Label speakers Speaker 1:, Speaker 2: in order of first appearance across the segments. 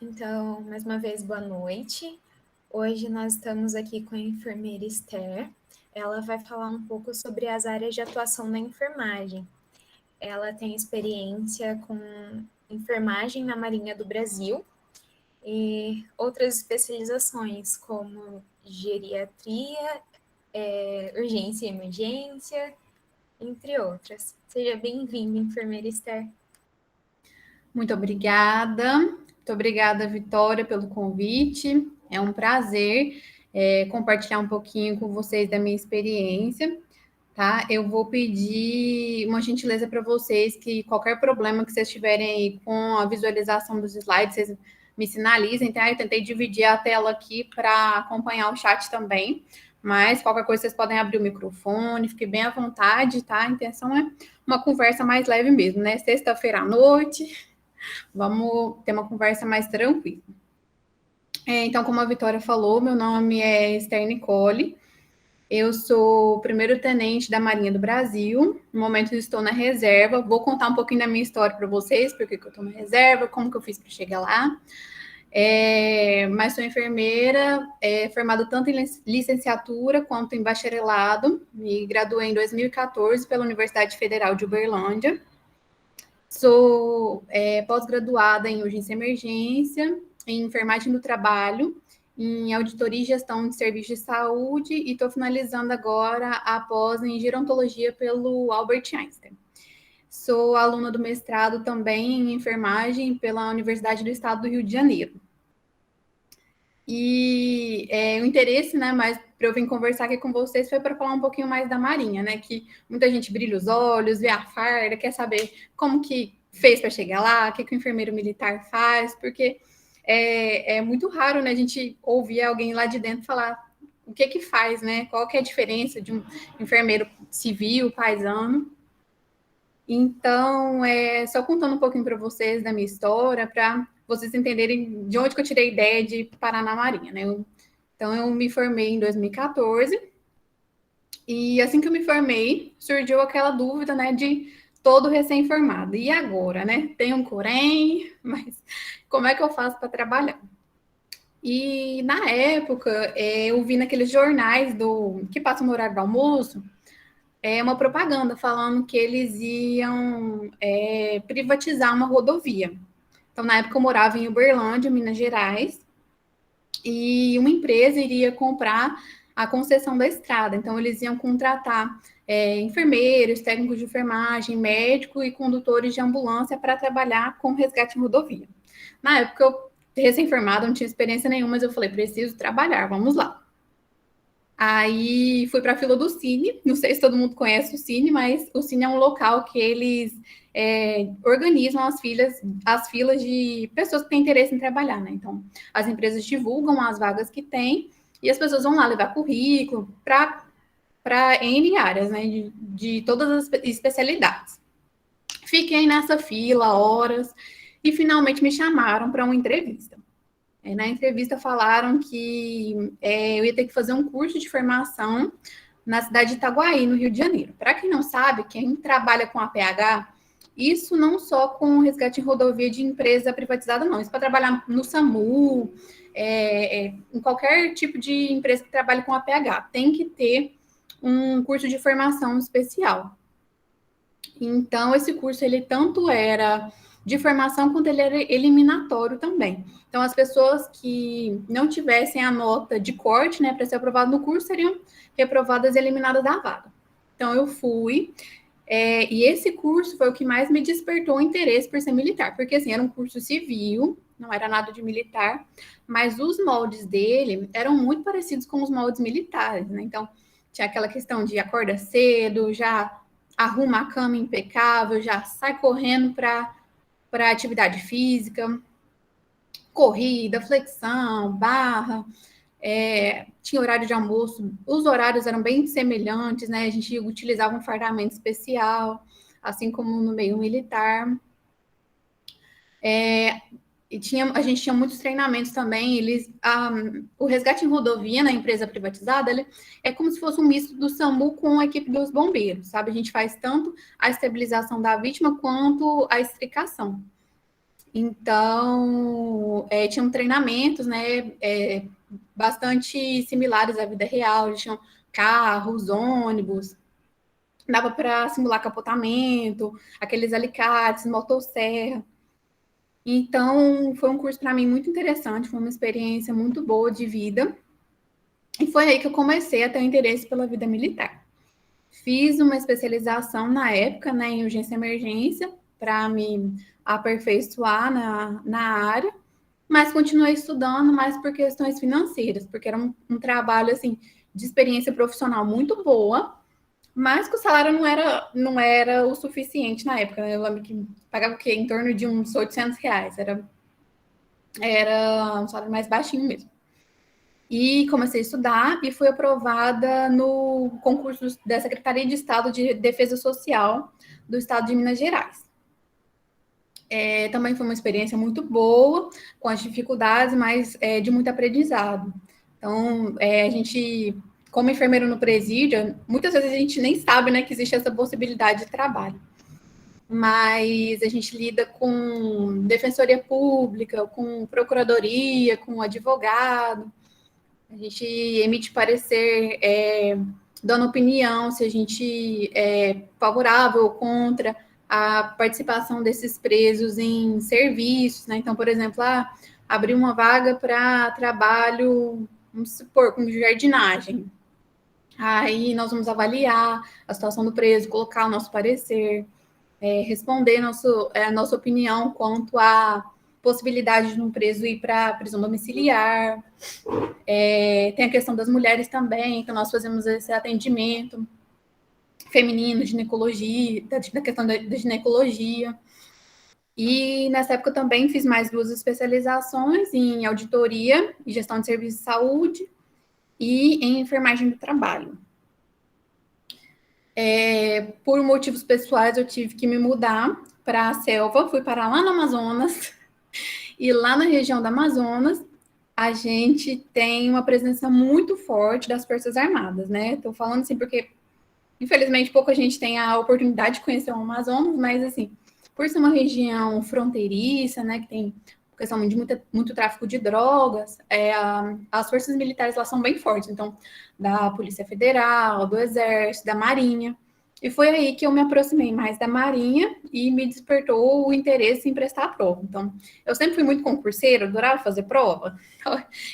Speaker 1: Então, mais uma vez, boa noite. Hoje nós estamos aqui com a enfermeira Esther. Ela vai falar um pouco sobre as áreas de atuação da enfermagem. Ela tem experiência com enfermagem na Marinha do Brasil e outras especializações, como geriatria, urgência e emergência, entre outras. Seja bem-vinda, enfermeira Esther.
Speaker 2: Muito obrigada. Muito obrigada, Vitória, pelo convite. É um prazer compartilhar um pouquinho com vocês da minha experiência, tá? Eu vou pedir uma gentileza para vocês, que qualquer problema que vocês tiverem aí com a visualização dos slides, vocês me sinalizem, tá? Eu tentei dividir a tela aqui para acompanhar o chat também, mas qualquer coisa vocês podem abrir o microfone, fique bem à vontade, tá? A intenção é uma conversa mais leve mesmo, né? Sexta-feira à noite, vamos ter uma conversa mais tranquila. Então, como a Vitória falou, meu nome é Esther Nicole, eu sou primeiro-tenente da Marinha do Brasil, no momento estou na reserva, vou contar um pouquinho da minha história para vocês, porque eu estou na reserva, como que eu fiz para chegar lá. Mas sou enfermeira, formada tanto em licenciatura quanto em bacharelado, me graduei em 2014 pela Universidade Federal de Uberlândia. Sou pós-graduada em urgência e emergência, em enfermagem do trabalho, em auditoria e gestão de serviços de saúde e estou finalizando agora a pós em gerontologia pelo Albert Einstein. Sou aluna do mestrado também em enfermagem pela Universidade do Estado do Rio de Janeiro. E o interesse, né, mais para eu vir conversar aqui com vocês foi para falar um pouquinho mais da Marinha, né, que muita gente brilha os olhos, vê a farda, quer saber como que fez para chegar lá, o que o enfermeiro militar faz, porque é muito raro, né, a gente ouvir alguém lá de dentro falar o que faz, né, qual que é a diferença de um enfermeiro civil, paisano. Então, só contando um pouquinho para vocês da minha história, para vocês entenderem de onde que eu tirei a ideia de parar na Marinha, né? Então, eu me formei em 2014, e assim que eu me formei, surgiu aquela dúvida, né, de todo recém-formado. E agora, né? Tem um Corém, mas como é que eu faço para trabalhar? E na época, eu vi naqueles jornais que passam no horário do almoço, uma propaganda falando que eles iam privatizar uma rodovia. Então, na época, eu morava em Uberlândia, Minas Gerais, e uma empresa iria comprar a concessão da estrada. Então, eles iam contratar enfermeiros, técnicos de enfermagem, médico e condutores de ambulância para trabalhar com resgate em rodovia. Na época, eu recém-formada, não tinha experiência nenhuma, mas eu falei, preciso trabalhar, vamos lá. Aí fui para a fila do Cine, não sei se todo mundo conhece o Cine, mas o Cine é um local que eles organizam as filas de pessoas que têm interesse em trabalhar, né? Então, as empresas divulgam as vagas que tem e as pessoas vão lá levar currículo para N áreas, né? De todas as especialidades. Fiquei nessa fila horas e finalmente me chamaram para uma entrevista. Na entrevista falaram que eu ia ter que fazer um curso de formação na cidade de Itaguaí, no Rio de Janeiro. Para quem não sabe, quem trabalha com APH, isso não só com resgate em rodovia de empresa privatizada, não. Isso para trabalhar no SAMU, em qualquer tipo de empresa que trabalhe com APH. Tem que ter um curso de formação especial. Então, esse curso, ele tanto era de formação quanto ele era eliminatório também. Então, as pessoas que não tivessem a nota de corte, né, para ser aprovado no curso, seriam reprovadas e eliminadas da vaga. Então, eu fui, e esse curso foi o que mais me despertou o interesse por ser militar, porque, assim, era um curso civil, não era nada de militar, mas os moldes dele eram muito parecidos com os moldes militares, né? Então, tinha aquela questão de acorda cedo, já arruma a cama impecável, já sai correndo para atividade física, corrida, flexão, barra, tinha horário de almoço, os horários eram bem semelhantes, né? A gente utilizava um fardamento especial, assim como no meio militar. A gente tinha muitos treinamentos também. O resgate em rodovia na empresa privatizada, ele é como se fosse um misto do SAMU com a equipe dos bombeiros, sabe? A gente faz tanto a estabilização da vítima quanto a extricação. Então, tinham treinamentos, né, bastante similares à vida real. Eles tinham carros, ônibus, dava para simular capotamento, aqueles alicates, motosserra. Então, foi um curso para mim muito interessante, foi uma experiência muito boa de vida. E foi aí que eu comecei a ter interesse pela vida militar. Fiz uma especialização na época, né, em urgência e emergência, para me aperfeiçoar na área, mas continuei estudando mais por questões financeiras, porque era um trabalho, assim, de experiência profissional muito boa, mas que o salário não era o suficiente na época, né? Eu lembro que pagava o quê? Em torno de uns R$ 800, era um salário mais baixinho mesmo. E comecei a estudar e fui aprovada no concurso da Secretaria de Estado de Defesa Social do Estado de Minas Gerais. Também foi uma experiência muito boa, com as dificuldades, mas de muito aprendizado. Então, a gente, como enfermeiro no presídio, muitas vezes a gente nem sabe, né, que existe essa possibilidade de trabalho. Mas a gente lida com defensoria pública, com procuradoria, com advogado. A gente emite parecer, dando opinião se a gente é favorável ou contra a participação desses presos em serviços, né? Então, por exemplo, abrir uma vaga para trabalho, vamos supor, com jardinagem. Aí nós vamos avaliar a situação do preso, colocar o nosso parecer, responder nossa opinião quanto à possibilidade de um preso ir para a prisão domiciliar. Tem a questão das mulheres também, então nós fazemos esse atendimento feminino, ginecologia, da questão da ginecologia. E nessa época eu também fiz mais 2 especializações em auditoria e gestão de serviços de saúde e em enfermagem do trabalho. Por motivos pessoais, eu tive que me mudar para a selva, fui parar lá no Amazonas, e lá na região do Amazonas, a gente tem uma presença muito forte das Forças Armadas, né? Estou falando assim porque, infelizmente, pouca gente tem a oportunidade de conhecer o Amazonas, mas, assim, por ser uma região fronteiriça, né, que tem questão de muito tráfico de drogas, as forças militares lá são bem fortes, então, da Polícia Federal, do Exército, da Marinha. E foi aí que eu me aproximei mais da Marinha e me despertou o interesse em prestar a prova. Então, eu sempre fui muito concurseira, adorava fazer prova,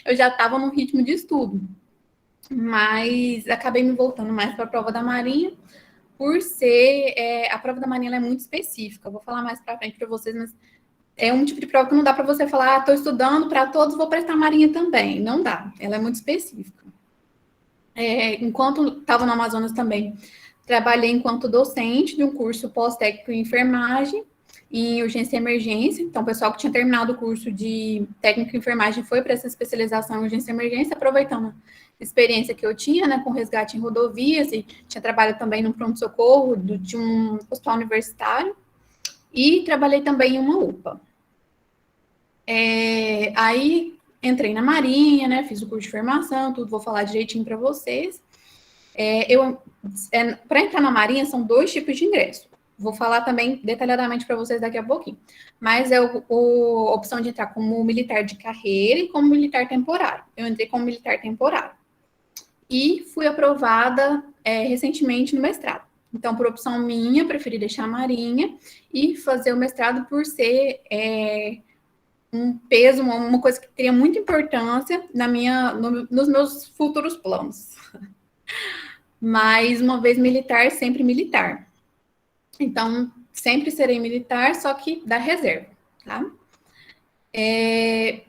Speaker 2: eu já estava num ritmo de estudo, mas acabei me voltando mais para a prova da Marinha, por ser, a prova da Marinha é muito específica. Eu vou falar mais para frente para vocês, mas é um tipo de prova que não dá para você falar, estou estudando para todos, vou prestar Marinha também. Não dá, ela é muito específica. Enquanto estava no Amazonas também, trabalhei enquanto docente de um curso pós-técnico em enfermagem, em urgência e emergência. Então, o pessoal que tinha terminado o curso de técnico em enfermagem foi para essa especialização em urgência e emergência, aproveitando a experiência que eu tinha, né, com resgate em rodovias, e tinha trabalho também no pronto-socorro de um hospital universitário, e trabalhei também em uma UPA. Aí, entrei na Marinha, né, fiz o curso de formação, tudo, vou falar direitinho para vocês. Para entrar na Marinha, são 2 tipos de ingresso. Vou falar também detalhadamente para vocês daqui a pouquinho. Mas a opção de entrar como militar de carreira e como militar temporário. Eu entrei como militar temporário. E fui aprovada recentemente no mestrado. Então, por opção minha, preferi deixar a Marinha e fazer o mestrado por ser um peso, uma coisa que teria muita importância nos meus futuros planos. Mas, uma vez militar, sempre militar. Então, sempre serei militar, só que da reserva, tá?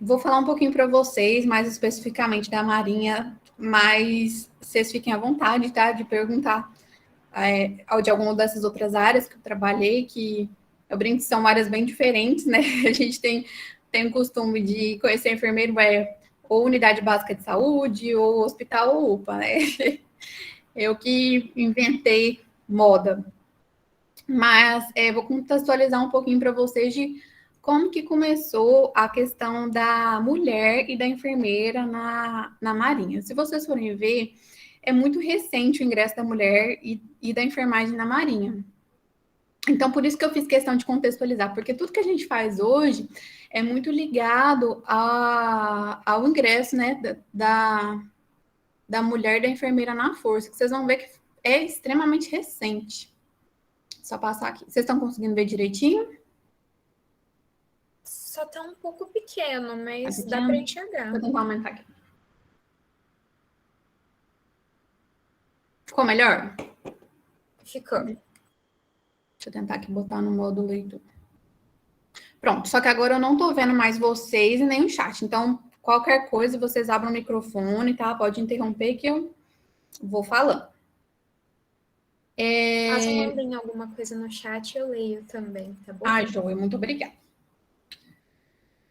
Speaker 2: Vou falar um pouquinho para vocês, mais especificamente da Marinha, mas vocês fiquem à vontade, tá? De perguntar de alguma dessas outras áreas que eu trabalhei, que eu brinco que são áreas bem diferentes, né? A gente tem o costume de conhecer enfermeiro, ou unidade básica de saúde, ou hospital, ou UPA, né? Eu que inventei moda. Mas vou contextualizar um pouquinho para vocês de como que começou a questão da mulher e da enfermeira na Marinha. Se vocês forem ver, é muito recente o ingresso da mulher e da enfermagem na Marinha. Então, por isso que eu fiz questão de contextualizar, porque tudo que a gente faz hoje é muito ligado ao ingresso, né, da mulher da enfermeira na força, que vocês vão ver que é extremamente recente. Só passar aqui. Vocês estão conseguindo ver direitinho?
Speaker 1: Só tá um pouco pequeno, mas
Speaker 2: Tá
Speaker 1: dá para
Speaker 2: pequeno?
Speaker 1: enxergar.
Speaker 2: Vou tentar aumentar aqui. Ficou melhor?
Speaker 1: Ficou.
Speaker 2: Deixa eu tentar aqui botar no modo leitura. Pronto, só que agora eu não tô vendo mais vocês e nem o chat. Então, qualquer coisa, vocês abram o microfone, tá? Pode interromper que eu vou falando.
Speaker 1: Caso mandem alguma coisa no chat, eu leio também, tá bom?
Speaker 2: Joia, muito obrigada.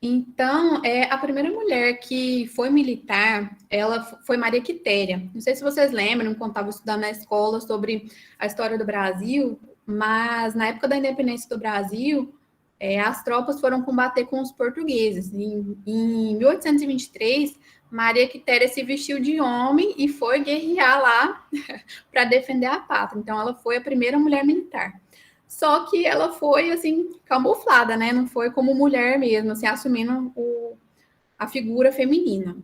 Speaker 2: Então, a primeira mulher que foi militar, ela foi Maria Quitéria. Não sei se vocês lembram, quando estava estudando na escola sobre a história do Brasil, mas na época da independência do Brasil, as tropas foram combater com os portugueses. Em 1823, Maria Quitéria se vestiu de homem e foi guerrear lá para defender a pátria. Então, ela foi a primeira mulher militar. Só que ela foi, assim, camuflada, né? Não foi como mulher mesmo, assim, assumindo a figura feminina.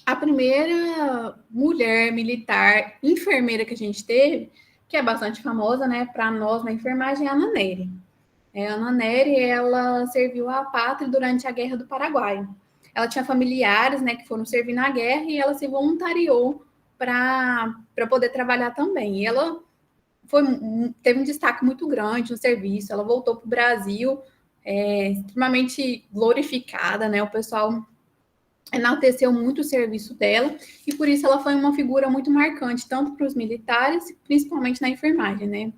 Speaker 2: A primeira mulher militar enfermeira que a gente teve, que é bastante famosa, né, para nós na enfermagem, é a Ana Nery. A Ana Nery, ela serviu à pátria durante a Guerra do Paraguai. Ela tinha familiares, né, que foram servir na guerra e ela se voluntariou para poder trabalhar também. E ela teve um destaque muito grande no serviço. Ela voltou para o Brasil extremamente glorificada, né? O pessoal enalteceu muito o serviço dela e por isso ela foi uma figura muito marcante, tanto para os militares, principalmente na enfermagem, né?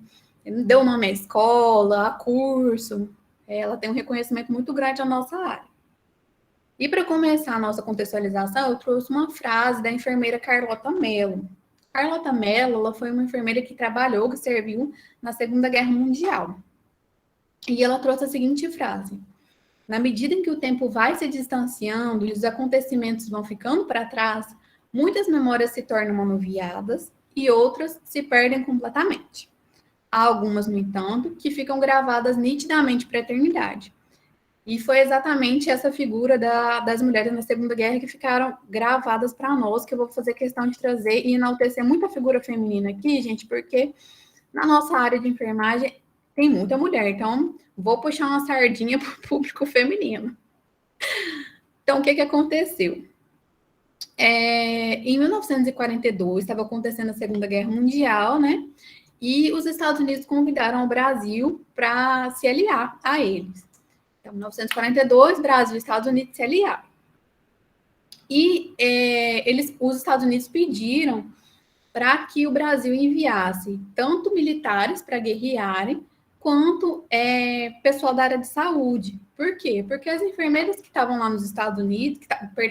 Speaker 2: Deu nome à escola, a curso, ela tem um reconhecimento muito grande na nossa área. E para começar a nossa contextualização, eu trouxe uma frase da enfermeira Carlota Mello. Carlota Mello, ela foi uma enfermeira que trabalhou, que serviu na Segunda Guerra Mundial. E ela trouxe a seguinte frase: na medida em que o tempo vai se distanciando e os acontecimentos vão ficando para trás, muitas memórias se tornam anuviadas e outras se perdem completamente. Há algumas, no entanto, que ficam gravadas nitidamente para a eternidade. E foi exatamente essa figura das mulheres na Segunda Guerra que ficaram gravadas para nós, que eu vou fazer questão de trazer e enaltecer muito a figura feminina aqui, gente, porque na nossa área de enfermagem tem muita mulher, então vou puxar uma sardinha para o público feminino. Então, o que aconteceu? Em 1942, estava acontecendo a Segunda Guerra Mundial, né? E os Estados Unidos convidaram o Brasil para se aliar a eles. Então, em 1942, Brasil e Estados Unidos se aliaram. E os Estados Unidos pediram para que o Brasil enviasse tanto militares para guerrearem, quanto pessoal da área de saúde. Por quê? Porque as enfermeiras que estavam lá nos Estados Unidos, que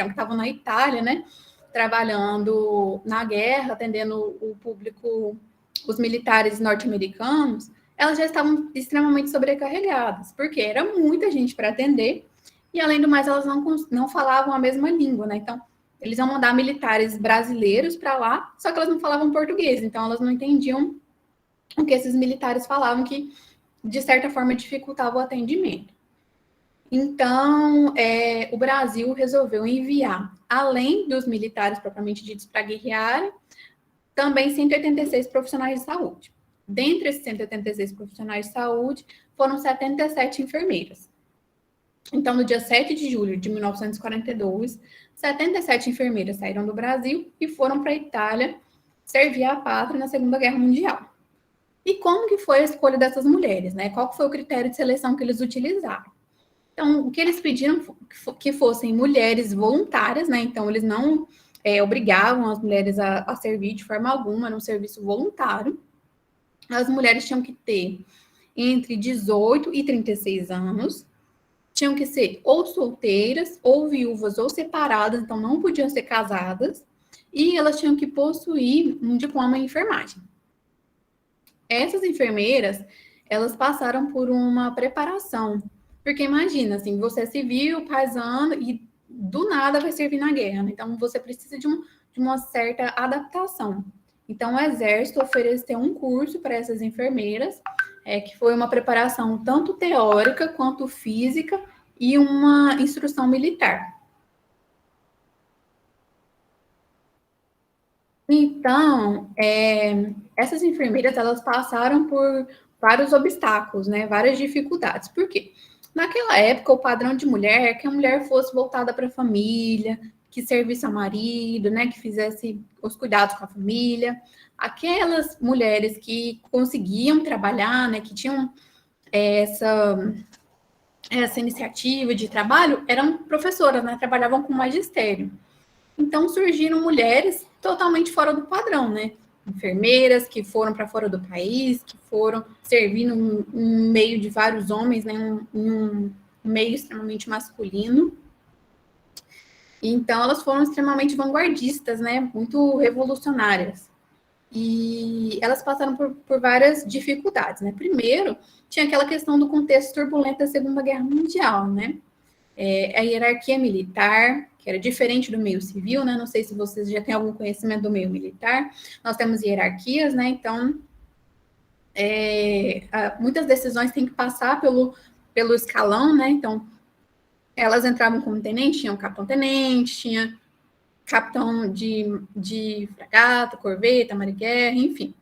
Speaker 2: estavam na Itália, né, trabalhando na guerra, atendendo o público, os militares norte-americanos, elas já estavam extremamente sobrecarregadas, porque era muita gente para atender, e além do mais, elas não falavam a mesma língua, né? Então, eles iam mandar militares brasileiros para lá, só que elas não falavam português, então elas não entendiam o que esses militares falavam, que de certa forma dificultava o atendimento. Então, o Brasil resolveu enviar, além dos militares propriamente ditos para guerrear, também 186 profissionais de saúde. Dentre esses 186 profissionais de saúde, foram 77 enfermeiras. Então, no dia 7 de julho de 1942, 77 enfermeiras saíram do Brasil e foram para a Itália servir a pátria na Segunda Guerra Mundial. E como que foi a escolha dessas mulheres, né? Qual foi o critério de seleção que eles utilizaram? Então, o que eles pediram que fossem mulheres voluntárias, né? Então, eles não obrigavam as mulheres a servir de forma alguma, era um serviço voluntário. As mulheres tinham que ter entre 18 e 36 anos, tinham que ser ou solteiras, ou viúvas, ou separadas, então não podiam ser casadas, e elas tinham que possuir um diploma em enfermagem. Essas enfermeiras, elas passaram por uma preparação, porque imagina, assim, você é civil, paisano, e do nada vai servir na guerra, né? Então você precisa de uma certa adaptação. Então o Exército ofereceu um curso para essas enfermeiras, que foi uma preparação tanto teórica quanto física e uma instrução militar. Então, essas enfermeiras, elas passaram por vários obstáculos, né? Várias dificuldades. Por quê? Naquela época, o padrão de mulher é que a mulher fosse voltada para a família, que servisse ao marido, né? Que fizesse os cuidados com a família. Aquelas mulheres que conseguiam trabalhar, né? Que tinham essa iniciativa de trabalho, eram professoras, né? Trabalhavam com magistério. Então surgiram mulheres totalmente fora do padrão, né? Enfermeiras que foram para fora do país, que foram servir no meio de vários homens, né? Um meio extremamente masculino. Então elas foram extremamente vanguardistas, né? Muito revolucionárias. E elas passaram por várias dificuldades, né? Primeiro, tinha aquela questão do contexto turbulento da Segunda Guerra Mundial, né? A hierarquia militar, que era diferente do meio civil, né? Não sei se vocês já têm algum conhecimento do meio militar. Nós temos hierarquias, né? Então, muitas decisões têm que passar pelo escalão, né? Então, elas entravam como tenente, tinha um capitão-tenente, tinha capitão de fragata, corveta, mar-de-guerra, enfim.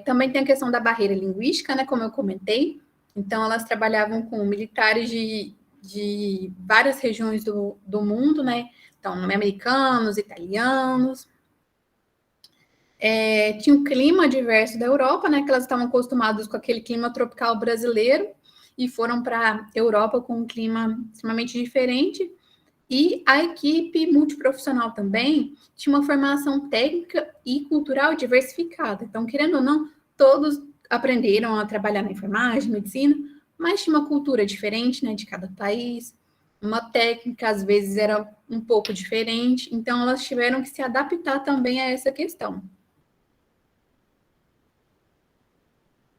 Speaker 2: Também tem a questão da barreira linguística, né? Como eu comentei. Então, elas trabalhavam com militares de várias regiões do mundo, né? Então, americanos, italianos. Tinha um clima diverso da Europa, né? Que elas estavam acostumadas com aquele clima tropical brasileiro e foram para a Europa com um clima extremamente diferente. E a equipe multiprofissional também tinha uma formação técnica e cultural diversificada. Então, querendo ou não, todos aprenderam a trabalhar na enfermagem, medicina, mas tinha uma cultura diferente, né, de cada país. Uma técnica, às vezes, era um pouco diferente. Então, elas tiveram que se adaptar também a essa questão.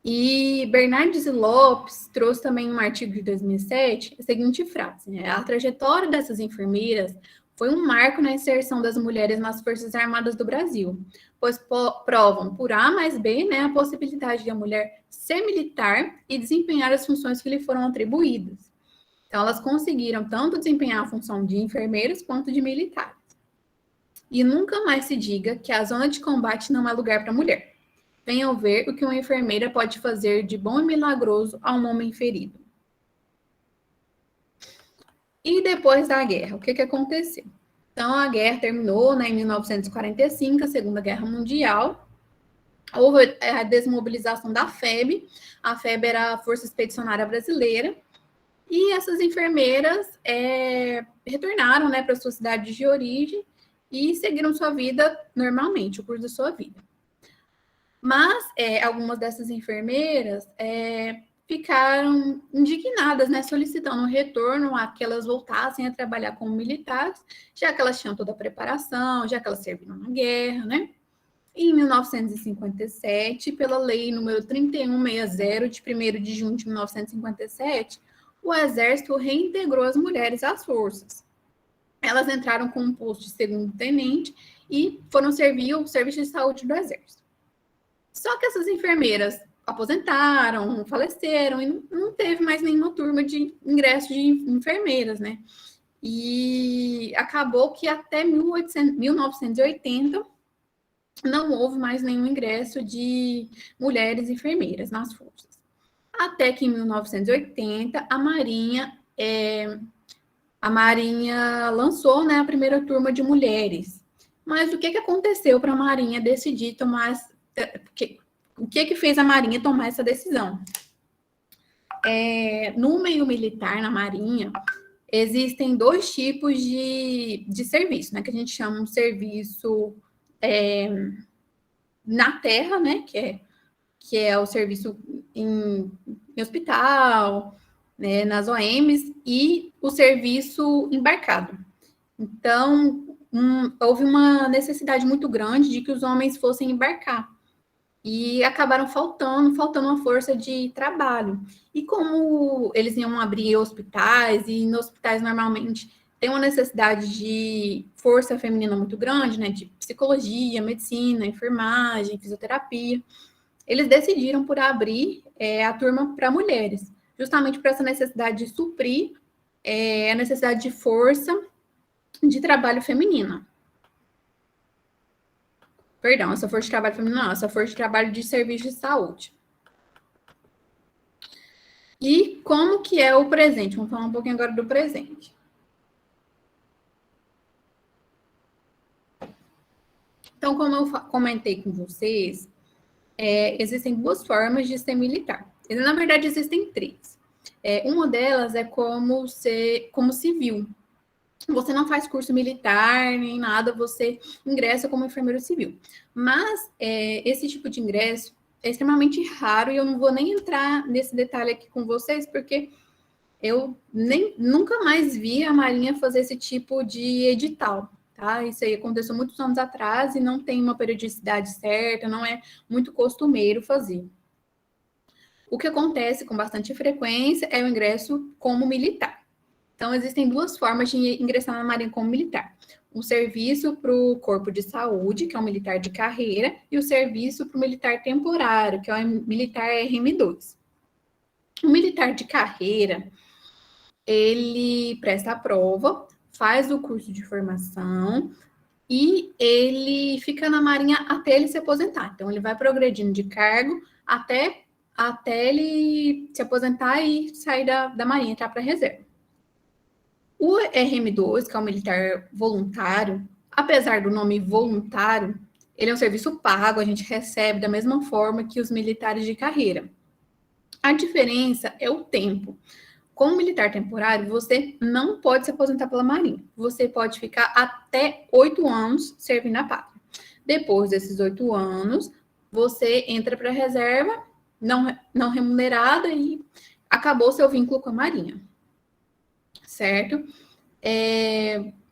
Speaker 2: E Bernardes e Lopes trouxe também um artigo de 2007 a seguinte frase, né? A trajetória dessas enfermeiras foi um marco na inserção das mulheres nas Forças Armadas do Brasil, pois provam por A mais B, né, a possibilidade de a mulher ser militar e desempenhar as funções que lhe foram atribuídas. Então, elas conseguiram tanto desempenhar a função de enfermeiras quanto de militares. E nunca mais se diga que a zona de combate não é lugar para mulher. Venham ver o que uma enfermeira pode fazer de bom e milagroso a um homem ferido. E depois da guerra, o que aconteceu? Então, a guerra terminou, né, em 1945, a Segunda Guerra Mundial. Houve a desmobilização da FEB. A FEB era a Força Expedicionária Brasileira. E essas enfermeiras retornaram, né, para suas cidades de origem e seguiram sua vida normalmente, o curso da sua vida. Mas algumas dessas enfermeiras ficaram indignadas, né, solicitando um retorno a que elas voltassem a trabalhar como militares, já que elas tinham toda a preparação, já que elas serviram na guerra, né? E em 1957, pela lei número 3160, de 1º de junho de 1957, o Exército reintegrou as mulheres às forças. Elas entraram com um posto de segundo-tenente e foram servir o serviço de saúde do Exército. Só que essas enfermeiras aposentaram, faleceram, e não teve mais nenhuma turma de ingresso de enfermeiras, né? E acabou que até 1980 não houve mais nenhum ingresso de mulheres enfermeiras nas forças. Até que em 1980, a Marinha lançou, né, a primeira turma de mulheres. Mas o que aconteceu para a Marinha decidir tomar... O que fez a Marinha tomar essa decisão? No meio militar, na Marinha, existem dois tipos de serviço, né? Que a gente chama um serviço na terra, né? Que é o serviço em hospital, né, nas OMs, e o serviço embarcado. Então, houve uma necessidade muito grande de que os homens fossem embarcar. E acabaram faltando uma força de trabalho. E como eles iam abrir hospitais, e nos hospitais normalmente tem uma necessidade de força feminina muito grande, né? De psicologia, medicina, enfermagem, fisioterapia. eles decidiram por abrir a turma para mulheres, justamente por essa necessidade de suprir a necessidade de força de trabalho feminina. Perdão, essa força de trabalho feminina não, essa força de trabalho de serviço de saúde. E como que é o presente? Vamos falar um pouquinho agora do presente. Então, como eu comentei com vocês, existem duas formas de ser militar. Na verdade, existem três. Uma delas é como civil. Você não faz curso militar nem nada, você ingressa como enfermeiro civil. Mas esse tipo de ingresso é extremamente raro e eu não vou nem entrar nesse detalhe aqui com vocês, porque eu nunca mais vi a Marinha fazer esse tipo de edital. Tá? Isso aí aconteceu muitos anos atrás e não tem uma periodicidade certa, não é muito costumeiro fazer. O que acontece com bastante frequência é o ingresso como militar. Então, existem duas formas de ingressar na Marinha como militar. Um serviço para o Corpo de Saúde, que é um militar de carreira, e o serviço para o militar temporário, que é o militar RM2. O militar de carreira, ele presta a prova, faz o curso de formação e ele fica na Marinha até ele se aposentar. Então, ele vai progredindo de cargo até ele se aposentar e sair da Marinha, entrar para a reserva. O RM2, que é o militar voluntário, apesar do nome voluntário, ele é um serviço pago, a gente recebe da mesma forma que os militares de carreira. A diferença é o tempo. Como militar temporário, você não pode se aposentar pela Marinha. Você pode ficar até 8 anos servindo a pátria. Depois desses 8 anos, você entra para a reserva, não remunerada, e acabou seu vínculo com a Marinha. Certo?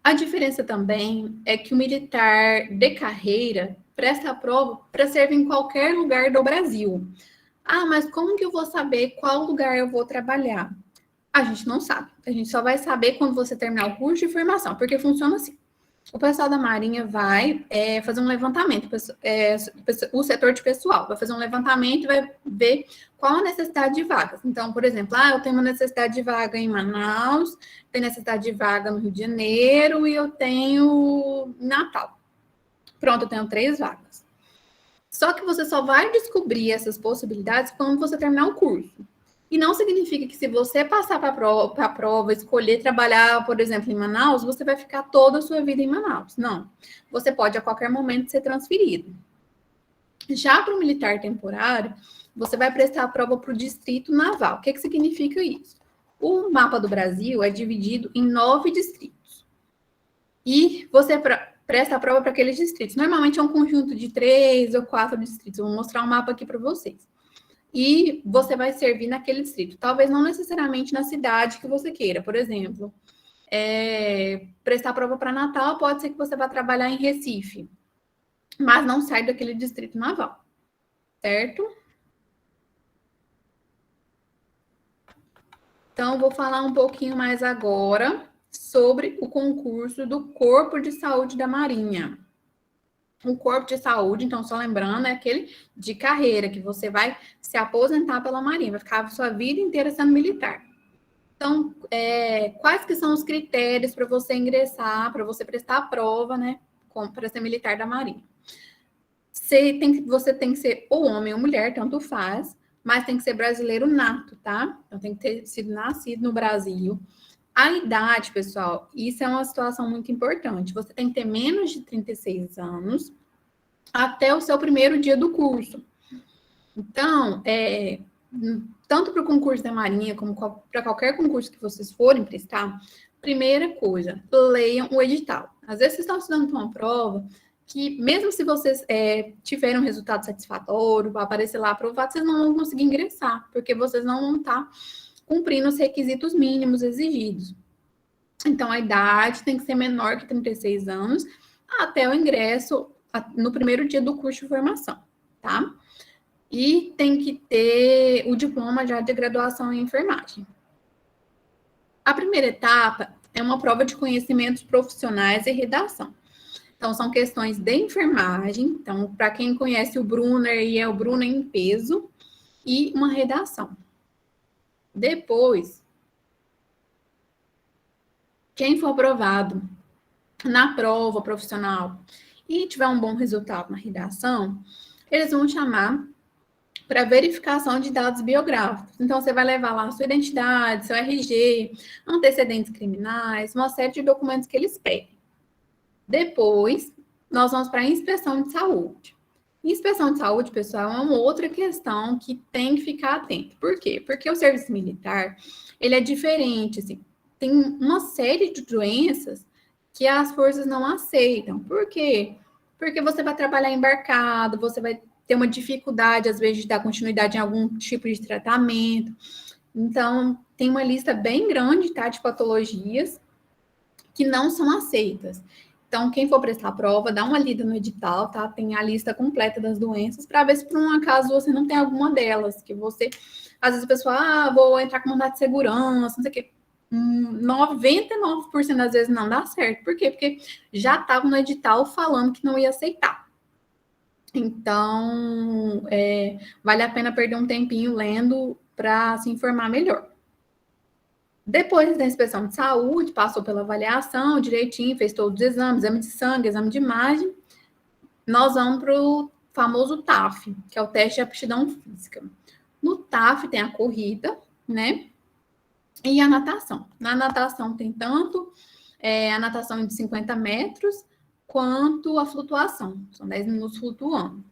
Speaker 2: A diferença também é que o militar de carreira presta a prova para servir em qualquer lugar do Brasil. Ah, mas como que eu vou saber qual lugar eu vou trabalhar? A gente não sabe. A gente só vai saber quando você terminar o curso de formação, porque funciona assim. O pessoal da Marinha vai fazer um levantamento, o setor de pessoal vai fazer um levantamento e vai ver qual a necessidade de vagas. Então, por exemplo, eu tenho uma necessidade de vaga em Manaus, tenho necessidade de vaga no Rio de Janeiro e eu tenho Natal. Pronto, eu tenho 3 vagas. Só que você só vai descobrir essas possibilidades quando você terminar o curso. E não significa que se você passar para a prova, escolher trabalhar, por exemplo, em Manaus, você vai ficar toda a sua vida em Manaus. Não. Você pode, a qualquer momento, ser transferido. Já para o militar temporário, você vai prestar a prova para o Distrito Naval. O que significa isso? O mapa do Brasil é dividido em 9 distritos. E você presta a prova para aqueles distritos. Normalmente é um conjunto de 3 ou 4 distritos. Eu vou mostrar um mapa aqui para vocês. E você vai servir naquele distrito. Talvez não necessariamente na cidade que você queira. Por exemplo, prestar prova para Natal, pode ser que você vá trabalhar em Recife, mas não sai daquele distrito naval, certo? Então, vou falar um pouquinho mais agora sobre o concurso do Corpo de Saúde da Marinha. O corpo de saúde, então, só lembrando, é aquele de carreira, que você vai se aposentar pela Marinha, vai ficar a sua vida inteira sendo militar. Então, quais que são os critérios para você ingressar, para você prestar a prova, né, para ser militar da Marinha? Você tem que ser ou homem ou mulher, tanto faz, mas tem que ser brasileiro nato, tá? Então, tem que ter sido nascido no Brasil. A idade, pessoal, isso é uma situação muito importante. Você tem que ter menos de 36 anos até o seu primeiro dia do curso. Então, tanto para o concurso da Marinha, como para qualquer concurso que vocês forem prestar, primeira coisa, leiam o edital. Às vezes vocês estão estudando para uma prova que, mesmo se vocês tiverem um resultado satisfatório, vai aparecer lá aprovado, vocês não vão conseguir ingressar, porque vocês não vão estar cumprindo os requisitos mínimos exigidos. Então, a idade tem que ser menor que 36 anos até o ingresso no primeiro dia do curso de formação, tá? E tem que ter o diploma já de graduação em enfermagem. A primeira etapa é uma prova de conhecimentos profissionais e redação. Então, são questões de enfermagem. Então, para quem conhece o Brunner, é o Brunner em peso e uma redação. Depois, quem for aprovado na prova profissional e tiver um bom resultado na redação, eles vão chamar para verificação de dados biográficos. Então, você vai levar lá a sua identidade, seu RG, antecedentes criminais, uma série de documentos que eles pedem. Depois, nós vamos para a inspeção de saúde. Inspeção de saúde, pessoal, é uma outra questão que tem que ficar atento. Por quê? Porque o serviço militar, ele é diferente, assim. Tem uma série de doenças que as forças não aceitam. Por quê? Porque você vai trabalhar embarcado, você vai ter uma dificuldade, às vezes, de dar continuidade em algum tipo de tratamento. Então, tem uma lista bem grande, tá, de patologias que não são aceitas. Então, quem for prestar a prova, dá uma lida no edital, tá? Tem a lista completa das doenças, para ver se por um acaso você não tem alguma delas, que você... Às vezes a pessoa, vou entrar com mandado de segurança, não sei o quê. 99% das vezes não dá certo. Por quê? Porque já estava no edital falando que não ia aceitar. Então, vale a pena perder um tempinho lendo para se informar melhor. Depois da inspeção de saúde, passou pela avaliação direitinho, fez todos os exames, exame de sangue, exame de imagem. Nós vamos para o famoso TAF, que é o teste de aptidão física. No TAF tem a corrida, né? E a natação. Na natação tem tanto a natação de 50 metros, quanto a flutuação. São 10 minutos flutuando.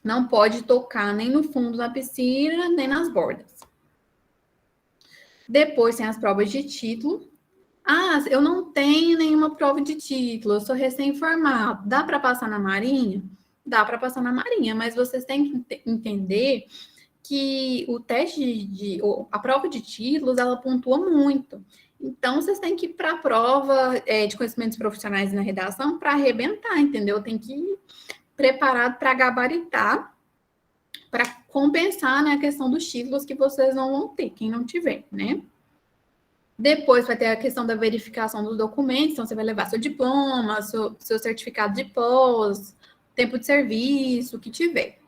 Speaker 2: Não pode tocar nem no fundo da piscina, nem nas bordas. Depois tem as provas de título. Eu não tenho nenhuma prova de título, eu sou recém-formado. Dá para passar na Marinha? Dá para passar na Marinha, mas vocês têm que entender que o teste a prova de títulos, ela pontua muito. Então, vocês têm que ir para a prova de conhecimentos profissionais na redação para arrebentar, entendeu? Tem que ir preparado para gabaritar, para compensar, né, a questão dos títulos que vocês não vão ter, quem não tiver, né? Depois vai ter a questão da verificação dos documentos, então você vai levar seu diploma, seu certificado de pós, tempo de serviço, o que tiver.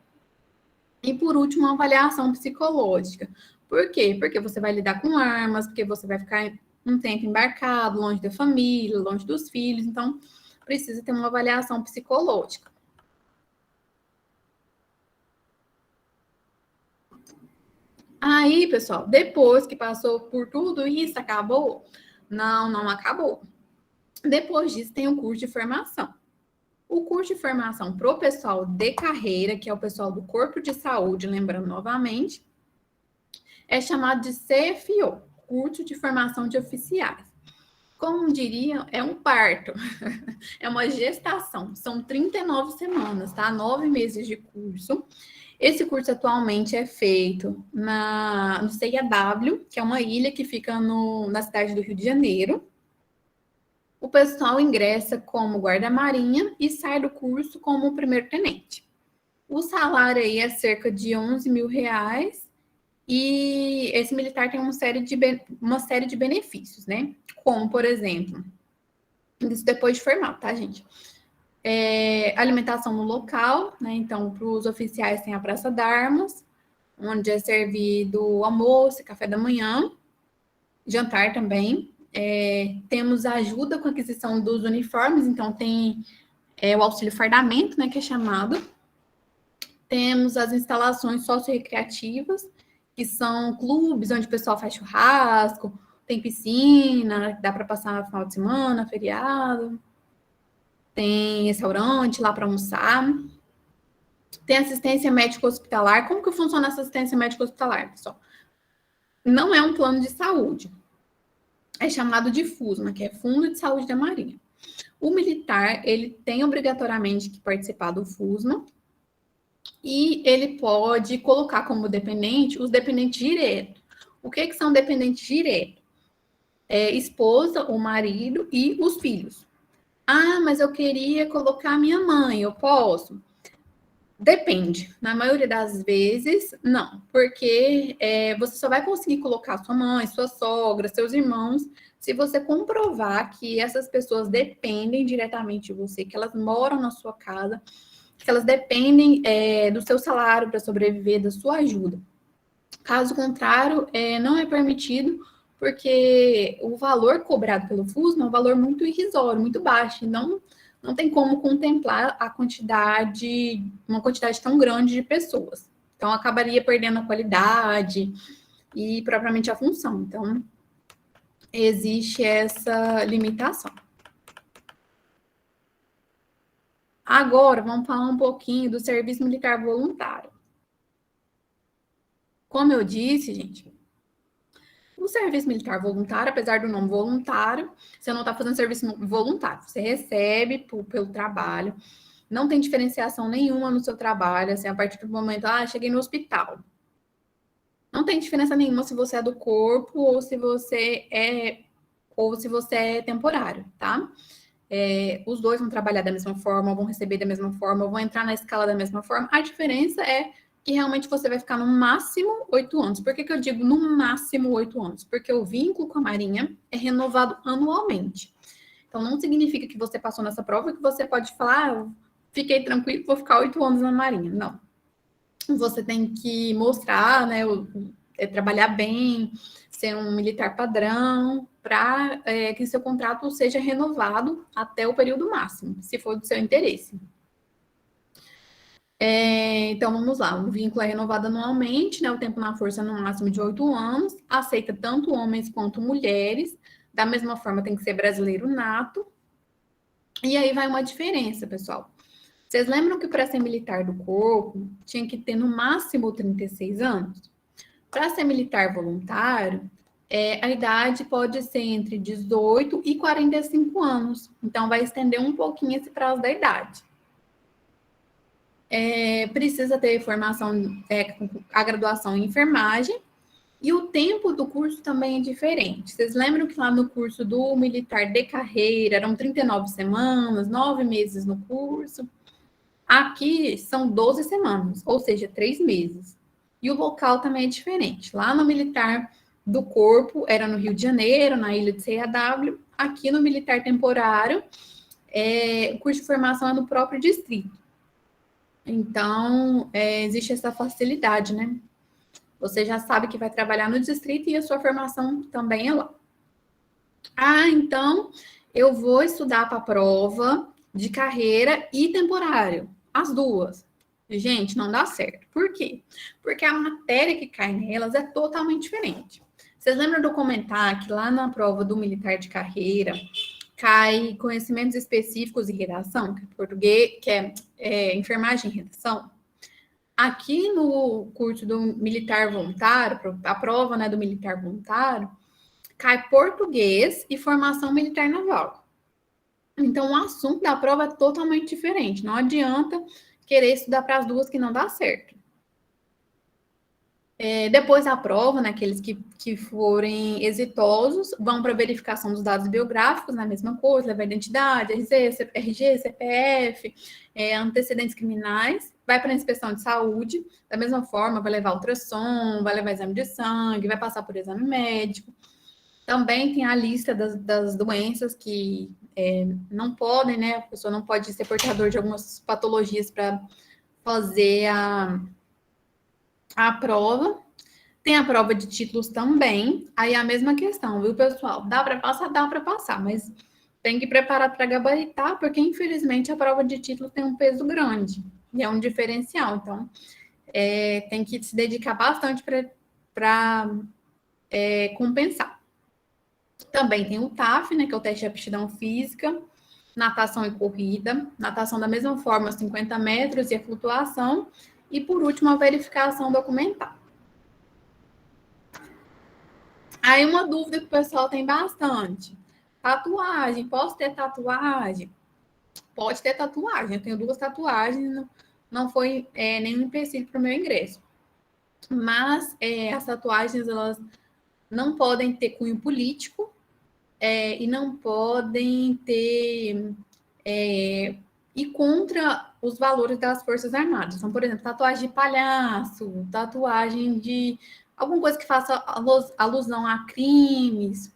Speaker 2: E por último, uma avaliação psicológica. Por quê? Porque você vai lidar com armas, porque você vai ficar um tempo embarcado, longe da família, longe dos filhos, então precisa ter uma avaliação psicológica. Aí, pessoal, depois que passou por tudo isso, acabou? Não, não acabou. Depois disso, tem o curso de formação. O curso de formação para o pessoal de carreira, que é o pessoal do Corpo de Saúde, lembrando novamente, é chamado de CFO, Curso de Formação de Oficiais. Como diriam, é um parto, é uma gestação, são 39 semanas, tá? 9 meses de curso. Esse curso atualmente é feito no CIAW, que é uma ilha que fica na cidade do Rio de Janeiro. O pessoal ingressa como guarda-marinha e sai do curso como primeiro-tenente. O salário aí é cerca de 11 mil reais e esse militar tem uma série de benefícios, né? Como, por exemplo, isso depois de formado, tá, gente? Alimentação no local, né? Então, para os oficiais tem a Praça d'Armas, onde é servido almoço, café da manhã, jantar também. Temos ajuda com a aquisição dos uniformes, então tem o auxílio fardamento, né, que é chamado. Temos as instalações sociorecreativas, que são clubes onde o pessoal faz churrasco, tem piscina, dá para passar final de semana, feriado. Tem restaurante lá para almoçar. Tem assistência médico-hospitalar. Como que funciona essa assistência médico-hospitalar, pessoal? Não é um plano de saúde. É chamado de FUSMA, que é Fundo de Saúde da Marinha. O militar, ele tem obrigatoriamente que participar do FUSMA e ele pode colocar como dependente os dependentes diretos. O que são dependentes diretos? Esposa, o marido e os filhos. Mas eu queria colocar minha mãe, eu posso? Depende. Na maioria das vezes, não. Porque você só vai conseguir colocar sua mãe, sua sogra, seus irmãos, se você comprovar que essas pessoas dependem diretamente de você, que elas moram na sua casa, que elas dependem do seu salário para sobreviver, da sua ajuda. Caso contrário, não é permitido, porque o valor cobrado pelo FUSMA é um valor muito irrisório, muito baixo, e não tem como contemplar uma quantidade tão grande de pessoas. Então, acabaria perdendo a qualidade e propriamente a função. Então, existe essa limitação. Agora, vamos falar um pouquinho do serviço militar voluntário. Como eu disse, gente, o serviço militar voluntário, apesar do nome voluntário, você não está fazendo serviço voluntário. Você recebe pelo trabalho, não tem diferenciação nenhuma no seu trabalho, assim, a partir do momento, cheguei no hospital. Não tem diferença nenhuma se você é do corpo ou se você é temporário, tá? Os dois vão trabalhar da mesma forma, vão receber da mesma forma, vão entrar na escala da mesma forma. A diferença é que realmente você vai ficar no máximo 8 anos. Por que eu digo no máximo 8 anos? Porque o vínculo com a Marinha é renovado anualmente. Então, não significa que você passou nessa prova que você pode falar, fiquei tranquilo, vou ficar 8 anos na Marinha. Não. Você tem que mostrar, né, trabalhar bem, ser um militar padrão, para que seu contrato seja renovado até o período máximo, se for do seu interesse. Então, vamos lá. O vínculo é renovado anualmente, né? O tempo na força é no máximo de 8 anos. Aceita tanto homens quanto mulheres. Da mesma forma, tem que ser brasileiro nato. E aí vai uma diferença, pessoal. Vocês lembram que para ser militar do corpo, tinha que ter no máximo 36 anos? Para ser militar voluntário, a idade pode ser entre 18 e 45 anos. Então, vai estender um pouquinho esse prazo da idade. Precisa ter formação, a graduação em enfermagem, e o tempo do curso também é diferente. Vocês lembram que lá no curso do militar de carreira eram 39 semanas, 9 meses no curso? Aqui são 12 semanas, ou seja, 3 meses. E o local também é diferente. Lá no militar do corpo era no Rio de Janeiro, na ilha de CAW. Aqui no militar temporário, o curso de formação é no próprio distrito. Então, existe essa facilidade, né? Você já sabe que vai trabalhar no distrito e a sua formação também é lá. Então, eu vou estudar para a prova de carreira e temporário, as duas. Gente, não dá certo. Por quê? Porque a matéria que cai nelas é totalmente diferente. Vocês lembram de eu comentar que lá na prova do militar de carreira cai conhecimentos específicos em redação, que é português, que é enfermagem e redação? Aqui no curso do militar voluntário, a prova, né, do militar voluntário, cai português e formação militar naval. Então, o assunto da prova é totalmente diferente. Não adianta querer estudar para as duas que não dá certo. Depois da prova, né, aqueles que forem exitosos vão para a verificação dos dados biográficos, na mesma coisa, levar identidade, RG, CPF, antecedentes criminais, vai para a inspeção de saúde, da mesma forma, vai levar ultrassom, vai levar exame de sangue, vai passar por exame médico. Também tem a lista das doenças que não podem, né? A pessoa não pode ser portador de algumas patologias para fazer a prova. Tem a prova de títulos também. Aí a mesma questão, viu, pessoal? Dá para passar? Dá para passar, mas tem que preparar para gabaritar, porque infelizmente a prova de título tem um peso grande e é um diferencial. Então, tem que se dedicar bastante para compensar. Também tem o TAF, né, que é o teste de aptidão física, natação e corrida, natação da mesma forma, 50 metros e a flutuação, e por último, a verificação documental. Aí uma dúvida que o pessoal tem bastante: tatuagem, posso ter tatuagem? Pode ter tatuagem, eu tenho 2 tatuagens, não foi nenhum empecilho para o meu ingresso. Mas as tatuagens, elas não podem ter cunho político, e não podem ter e contra os valores das Forças Armadas. Então, por exemplo, tatuagem de palhaço, tatuagem de alguma coisa que faça alusão a crimes,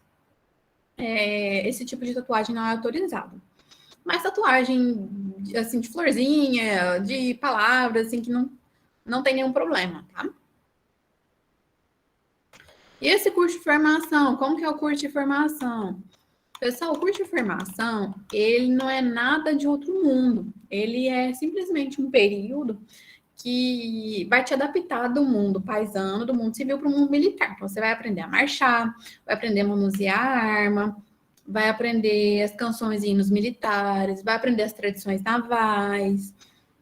Speaker 2: esse tipo de tatuagem não é autorizado. Mas tatuagem, assim, de florzinha, de palavras, assim, que não tem nenhum problema, tá? E esse curso de formação, como que é o curso de formação? Pessoal, o curso de formação, ele não é nada de outro mundo. Ele é simplesmente um período que vai te adaptar do mundo paisano, do mundo civil para o mundo militar. Então, você vai aprender a marchar, vai aprender a manusear a arma, vai aprender as canções e hinos militares, vai aprender as tradições navais,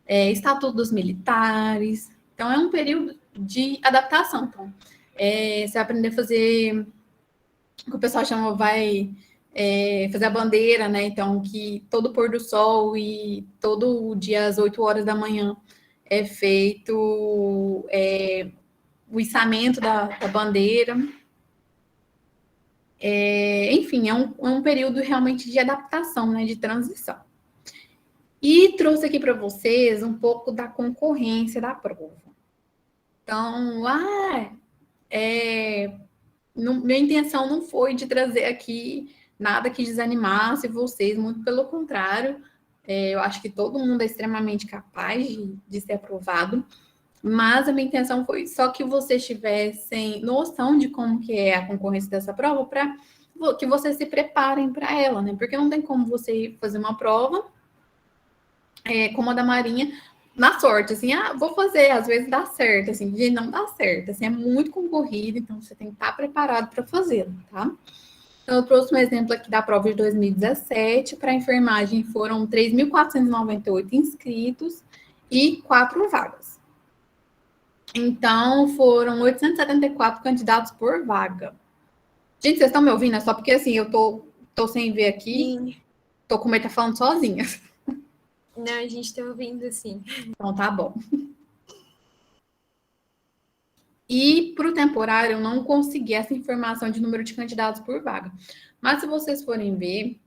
Speaker 2: estatuto dos militares. Então, é um período de adaptação. Então, você vai aprender a fazer o que o pessoal chama, fazer a bandeira, né? Então, que todo pôr do sol e todo dia às 8 horas da manhã é feito o içamento da bandeira. Enfim, é um período realmente de adaptação, né? De transição. E trouxe aqui para vocês um pouco da concorrência da prova. Então, minha intenção não foi de trazer aqui nada que desanimasse vocês, muito pelo contrário, eu acho que todo mundo é extremamente capaz de ser aprovado, mas a minha intenção foi só que vocês tivessem noção de como que é a concorrência dessa prova, para que vocês se preparem para ela, né? Porque não tem como você fazer uma prova como a da Marinha, na sorte, assim, vou fazer, às vezes dá certo, assim, de não dá certo, assim, é muito concorrido, então você tem que estar preparado para fazê-lo, tá? Então, eu trouxe um exemplo aqui da prova de 2017, para enfermagem foram 3.498 inscritos e 4 vagas. Então, foram 874 candidatos por vaga. Gente, vocês estão me ouvindo? É só porque, assim, eu tô sem ver aqui, sim. Tô com medo de estar falando sozinha.
Speaker 1: Não, a gente está ouvindo, sim.
Speaker 2: Então, tá bom. E para o temporário, eu não consegui essa informação de número de candidatos por vaga. Mas se vocês forem ver,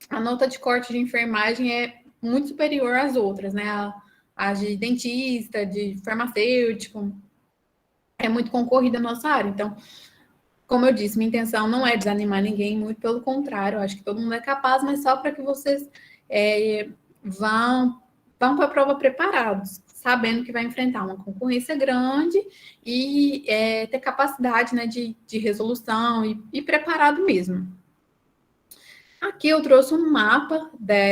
Speaker 2: a nota de corte de enfermagem é muito superior às outras, né? A de dentista, de farmacêutico. É muito concorrida a nossa área. Então, como eu disse, minha intenção não é desanimar ninguém, muito pelo contrário, eu acho que todo mundo é capaz, mas só para que vocês vão para a prova preparados, sabendo que vai enfrentar uma concorrência grande e ter capacidade, né, de resolução e preparado mesmo. Aqui eu trouxe um mapa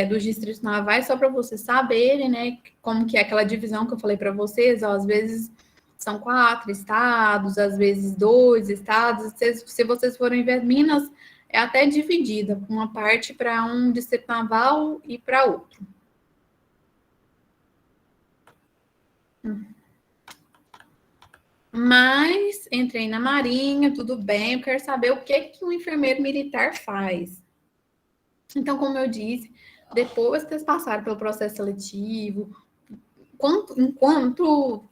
Speaker 2: dos distritos navais, só para vocês saberem, né, como que é aquela divisão que eu falei para vocês, ó, às vezes são 4 estados, às vezes 2 estados, se vocês forem ver, Minas é até dividida, com uma parte para um distrito naval e para outro. Mas entrei na Marinha, tudo bem, eu quero saber o que um enfermeiro militar faz. Então, como eu disse, depois que vocês passaram pelo processo seletivo, enquanto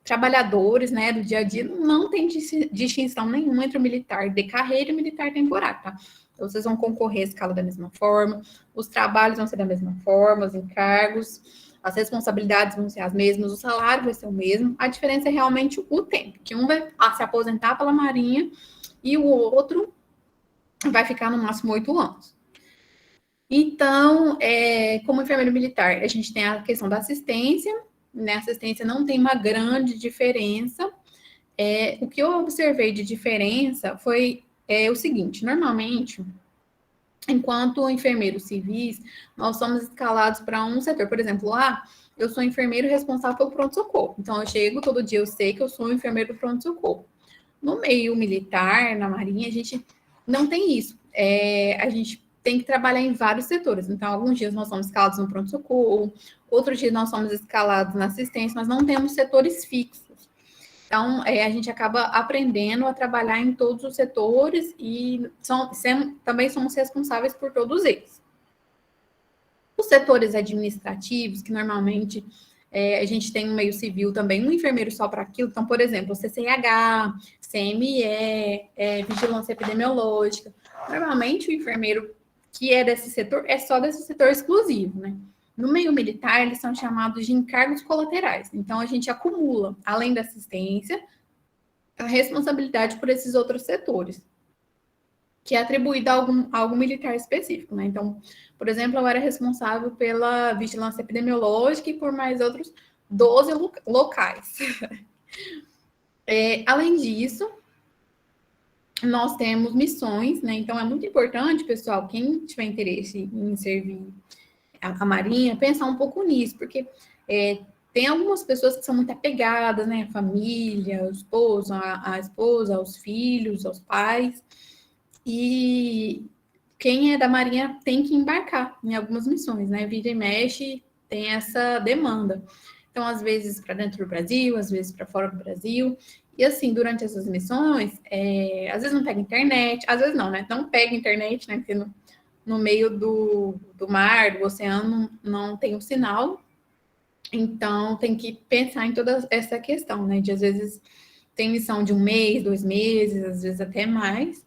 Speaker 2: trabalhadores, né, do dia a dia, não tem distinção nenhuma entre o militar de carreira e o militar temporário, tá? Então, vocês vão concorrer à escala da mesma forma, os trabalhos vão ser da mesma forma, os encargos, as responsabilidades vão ser as mesmas, o salário vai ser o mesmo, a diferença é realmente o tempo, que um vai se aposentar pela Marinha e o outro vai ficar no máximo 8 anos. Então, como enfermeiro militar, a gente tem a questão da assistência, né? A assistência não tem uma grande diferença. O que eu observei de diferença foi o seguinte: normalmente, enquanto enfermeiros civis, nós somos escalados para um setor. Por exemplo, lá, eu sou enfermeiro responsável pelo pronto-socorro. Então, eu chego todo dia, eu sei que eu sou um enfermeiro do pronto-socorro. No meio militar, na Marinha, a gente não tem isso. A gente tem que trabalhar em vários setores. Então, alguns dias nós somos escalados no pronto-socorro, outros dias nós somos escalados na assistência, nós não temos setores fixos. Então, a gente acaba aprendendo a trabalhar em todos os setores e também somos responsáveis por todos eles. Os setores administrativos, que normalmente a gente tem no meio civil também, um enfermeiro só para aquilo. Então, por exemplo, CCH, CME, vigilância epidemiológica. Normalmente, o enfermeiro que é desse setor é só desse setor exclusivo, né? No meio militar, eles são chamados de encargos colaterais. Então, a gente acumula, além da assistência, a responsabilidade por esses outros setores, que é atribuída a algum militar específico, né? Então, por exemplo, eu era responsável pela vigilância epidemiológica e por mais outros 12 locais. Além disso, nós temos missões, né? Então, é muito importante, pessoal, quem tiver interesse em servir a Marinha, pensar um pouco nisso, porque tem algumas pessoas que são muito apegadas, né? A família, o esposo, a esposa, aos filhos, aos pais. E quem é da Marinha tem que embarcar em algumas missões, né? Vira e mexe, tem essa demanda. Então, às vezes para dentro do Brasil, às vezes para fora do Brasil. E assim, durante essas missões, às vezes não pega internet, às vezes não, né? Não pega internet, né? Porque no meio do mar, do oceano, não tem um sinal. Então, tem que pensar em toda essa questão, né? De às vezes tem missão de 1 mês, 2 meses, às vezes até mais.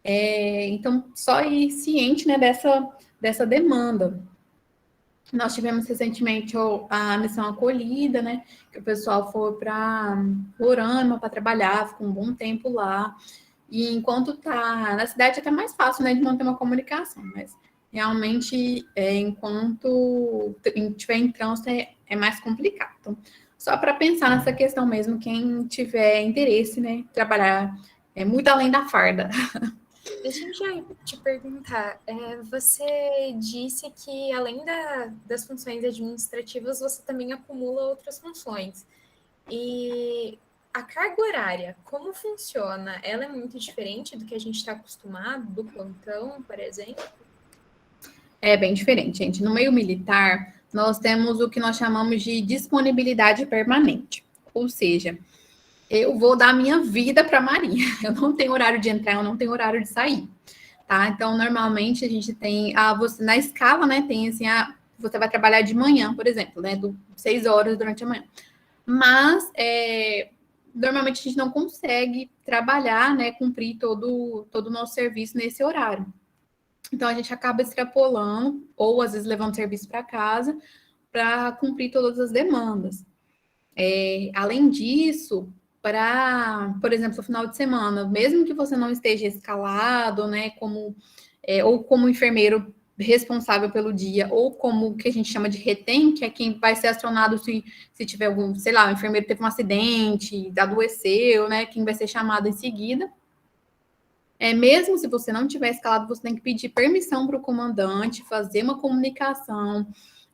Speaker 2: Então, só ir ciente, né, dessa demanda. Nós tivemos recentemente a missão acolhida, né, que o pessoal foi para Roraima para trabalhar, ficou um bom tempo lá. E enquanto tá na cidade é até mais fácil, né, de manter uma comunicação, mas realmente, enquanto tiver em trânsito, é mais complicado. Então, só para pensar nessa questão mesmo, quem tiver interesse, né, trabalhar muito além da farda.
Speaker 1: Deixa eu já te perguntar, você disse que além das funções administrativas, você também acumula outras funções. E a carga horária, como funciona? Ela é muito diferente do que a gente está acostumado, do plantão, por exemplo?
Speaker 2: É bem diferente, gente. No meio militar, nós temos o que nós chamamos de disponibilidade permanente. Ou seja, eu vou dar minha vida para a Marinha. Eu não tenho horário de entrar, eu não tenho horário de sair. Tá? Então, normalmente a gente tem você na escala, né? Tem assim, você vai trabalhar de manhã, por exemplo, né? 6 horas durante a manhã. Mas normalmente a gente não consegue trabalhar, né? Cumprir todo o nosso serviço nesse horário. Então a gente acaba extrapolando, ou às vezes levando serviço para casa, para cumprir todas as demandas. Além disso, por exemplo, no final de semana, mesmo que você não esteja escalado, né, ou como enfermeiro responsável pelo dia, ou como o que a gente chama de retém, que é quem vai ser acionado se tiver algum, sei lá, o enfermeiro teve um acidente, adoeceu, né, quem vai ser chamado em seguida. Mesmo se você não tiver escalado, você tem que pedir permissão para o comandante, fazer uma comunicação,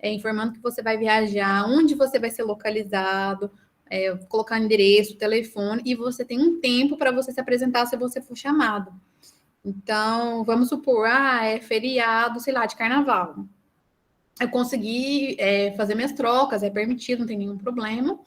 Speaker 2: informando que você vai viajar, onde você vai ser localizado, colocar endereço, telefone, e você tem um tempo para você se apresentar se você for chamado. Então, vamos supor, é feriado, sei lá, de carnaval. Eu consegui fazer minhas trocas, é permitido, não tem nenhum problema.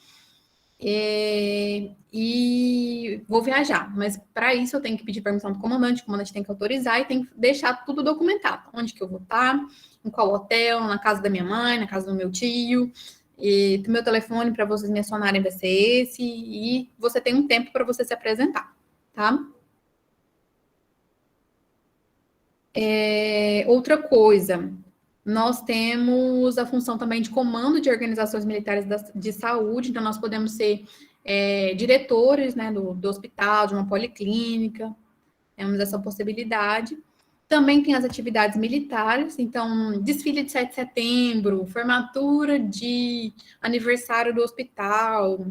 Speaker 2: E vou viajar, mas para isso eu tenho que pedir permissão do comandante, o comandante tem que autorizar e tem que deixar tudo documentado, onde que eu vou estar, em qual hotel, na casa da minha mãe, na casa do meu tio, e o meu telefone para vocês me acionarem vai ser esse, e você tem um tempo para você se apresentar, tá? Outra coisa, nós temos a função também de comando de organizações militares de saúde, então nós podemos ser diretores, né, do hospital, de uma policlínica, temos essa possibilidade. Também tem as atividades militares, então desfile de 7 de setembro, formatura de aniversário do hospital.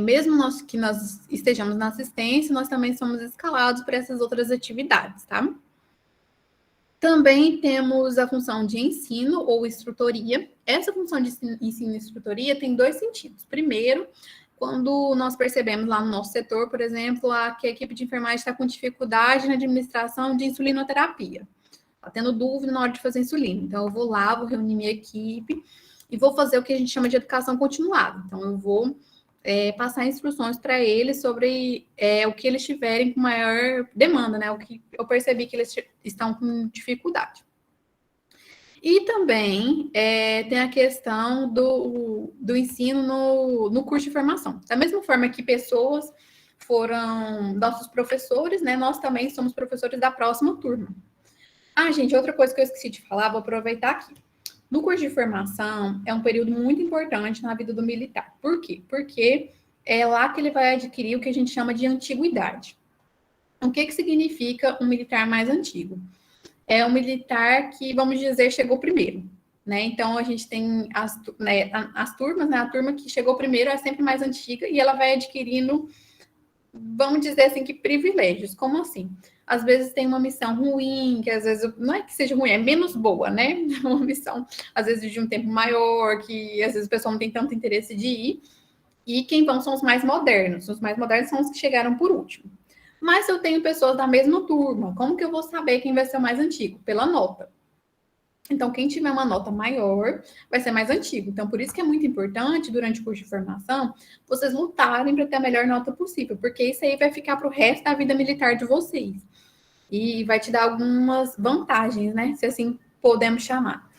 Speaker 2: Mesmo que nós estejamos na assistência, nós também somos escalados para essas outras atividades, tá? Também temos a função de ensino ou instrutoria. Essa função de ensino e instrutoria tem 2 sentidos. Primeiro, quando nós percebemos lá no nosso setor, por exemplo, que a equipe de enfermagem está com dificuldade na administração de insulinoterapia. Está tendo dúvida na hora de fazer insulina. Então, eu vou lá, vou reunir minha equipe e vou fazer o que a gente chama de educação continuada. Então, eu vou passar instruções para eles sobre o que eles tiverem com maior demanda, né? O que eu percebi que eles estão com dificuldade. E também tem a questão do ensino no curso de formação. Da mesma forma que pessoas foram nossos professores, né? Nós também somos professores da próxima turma. Ah, gente, outra coisa que eu esqueci de falar, vou aproveitar aqui. No curso de formação, é um período muito importante na vida do militar. Por quê? Porque é lá que ele vai adquirir o que a gente chama de antiguidade. O que significa um militar mais antigo? É um militar que, vamos dizer, chegou primeiro. Né? Então, a gente tem as turmas, né? A turma que chegou primeiro é sempre mais antiga e ela vai adquirindo, vamos dizer assim, que privilégios. Como assim? Às vezes tem uma missão ruim, que às vezes não é que seja ruim, é menos boa, né? Uma missão, às vezes, de um tempo maior, que às vezes o pessoal não tem tanto interesse de ir. E quem vão são os mais modernos. Os mais modernos são os que chegaram por último. Mas eu tenho pessoas da mesma turma. Como que eu vou saber quem vai ser o mais antigo? Pela nota. Então, quem tiver uma nota maior vai ser mais antigo. Então, por isso que é muito importante, durante o curso de formação, vocês lutarem para ter a melhor nota possível, porque isso aí vai ficar para o resto da vida militar de vocês. E vai te dar algumas vantagens, né? Se assim podemos chamar.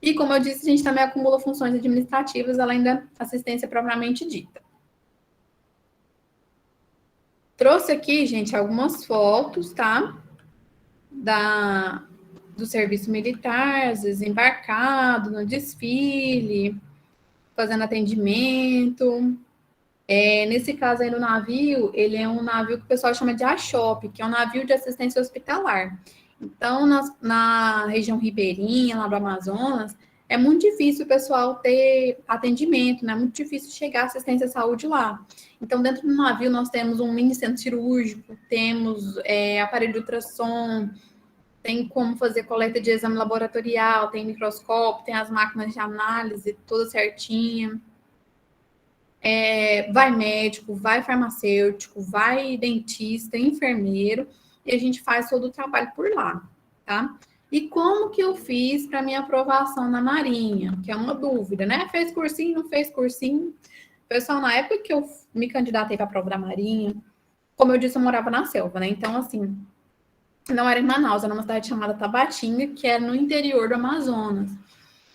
Speaker 2: E, como eu disse, a gente também acumula funções administrativas, além da assistência propriamente dita. Trouxe aqui, gente, algumas fotos, tá? Do serviço militar, às vezes embarcado, no desfile, fazendo atendimento. Nesse caso aí do navio, ele é um navio que o pessoal chama de ACHOP, que é um navio de assistência hospitalar. Então, na região ribeirinha, lá do Amazonas, é muito difícil o pessoal ter atendimento, né? É muito difícil chegar assistência à saúde lá. Então, dentro do navio, nós temos um mini centro cirúrgico, temos aparelho de ultrassom, tem como fazer coleta de exame laboratorial, tem microscópio, tem as máquinas de análise, toda certinha. Vai médico, vai farmacêutico, vai dentista, enfermeiro, e a gente faz todo o trabalho por lá, tá? E como que eu fiz para minha aprovação na Marinha? Que é uma dúvida, né? Fez cursinho, não fez cursinho? Pessoal, na época que eu me candidatei para a prova da Marinha, como eu disse, eu morava na selva, né? Então, assim, não era em Manaus, era uma cidade chamada Tabatinga, que é no interior do Amazonas.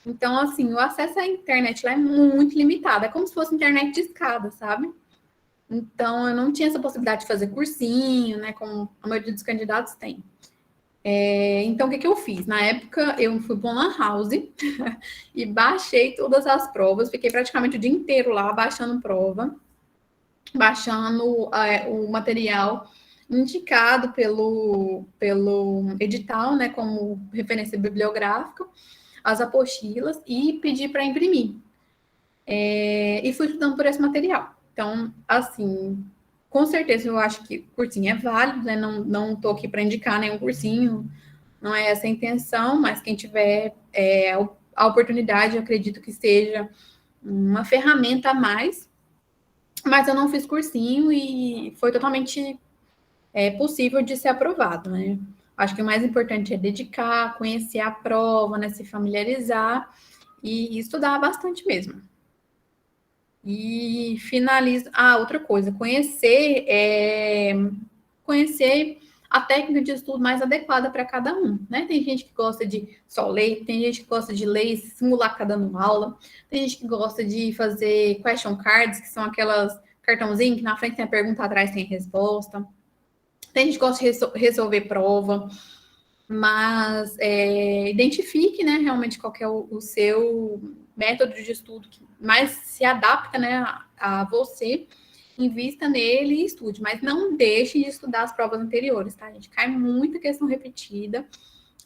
Speaker 2: Então, assim, o acesso à internet lá é muito limitado. É como se fosse internet de escada, sabe? Então, eu não tinha essa possibilidade de fazer cursinho, né? Como a maioria dos candidatos tem. Então, o que eu fiz? Na época, eu fui para uma lan house e baixei todas as provas. Fiquei praticamente o dia inteiro lá, baixando prova, baixando o material indicado pelo edital, né? Como referência bibliográfica, as apostilas e pedi para imprimir. E fui estudando por esse material. Então, assim, com certeza eu acho que cursinho é válido, né? Não estou aqui para indicar nenhum cursinho, não é essa a intenção, mas quem tiver a oportunidade, eu acredito que seja uma ferramenta a mais. Mas eu não fiz cursinho e foi totalmente possível de ser aprovado, né? Acho que o mais importante é dedicar, conhecer a prova, né? Se familiarizar e estudar bastante mesmo. E finalizo. Outra coisa, conhecer a técnica de estudo mais adequada para cada um, né? Tem gente que gosta de só ler, tem gente que gosta de ler e simular que tá dando aula, tem gente que gosta de fazer question cards, que são aquelas cartãozinhos que na frente tem a pergunta, atrás tem a resposta. Tem gente que gosta de resolver prova, mas identifique, né, realmente qual que é o seu método de estudo que mais se adapta, né, a você, invista nele e estude, mas não deixe de estudar as provas anteriores, tá, gente? Cai muita questão repetida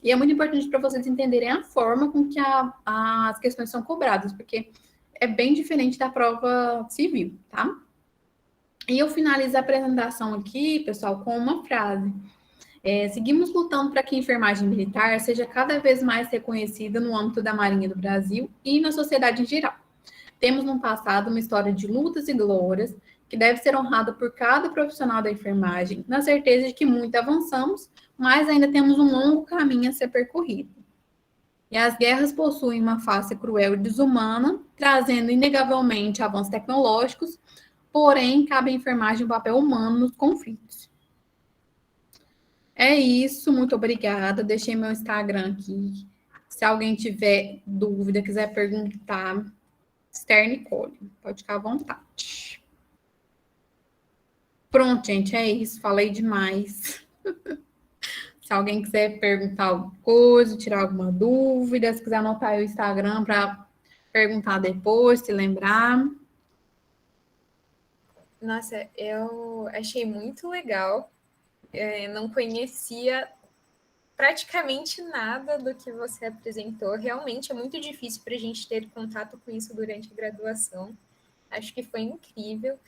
Speaker 2: e é muito importante para vocês entenderem a forma com que as questões são cobradas, porque é bem diferente da prova civil, tá? E eu finalizo a apresentação aqui, pessoal, com uma frase. Seguimos lutando para que a enfermagem militar seja cada vez mais reconhecida no âmbito da Marinha do Brasil e na sociedade em geral. Temos no passado uma história de lutas e glórias que deve ser honrada por cada profissional da enfermagem, na certeza de que muito avançamos, mas ainda temos um longo caminho a ser percorrido. E as guerras possuem uma face cruel e desumana, trazendo inegavelmente avanços tecnológicos, porém, cabe à enfermagem um papel humano nos conflitos. É isso, muito obrigada. Deixei meu Instagram aqui. Se alguém tiver dúvida, quiser perguntar, Esther Nicole, pode ficar à vontade. Pronto, gente, é isso. Falei demais. Se alguém quiser perguntar alguma coisa, tirar alguma dúvida, se quiser anotar aí o Instagram para perguntar depois, se lembrar.
Speaker 1: Nossa, eu achei muito legal. Não conhecia praticamente nada do que você apresentou. Realmente é muito difícil para a gente ter contato com isso durante a graduação. Acho que foi incrível.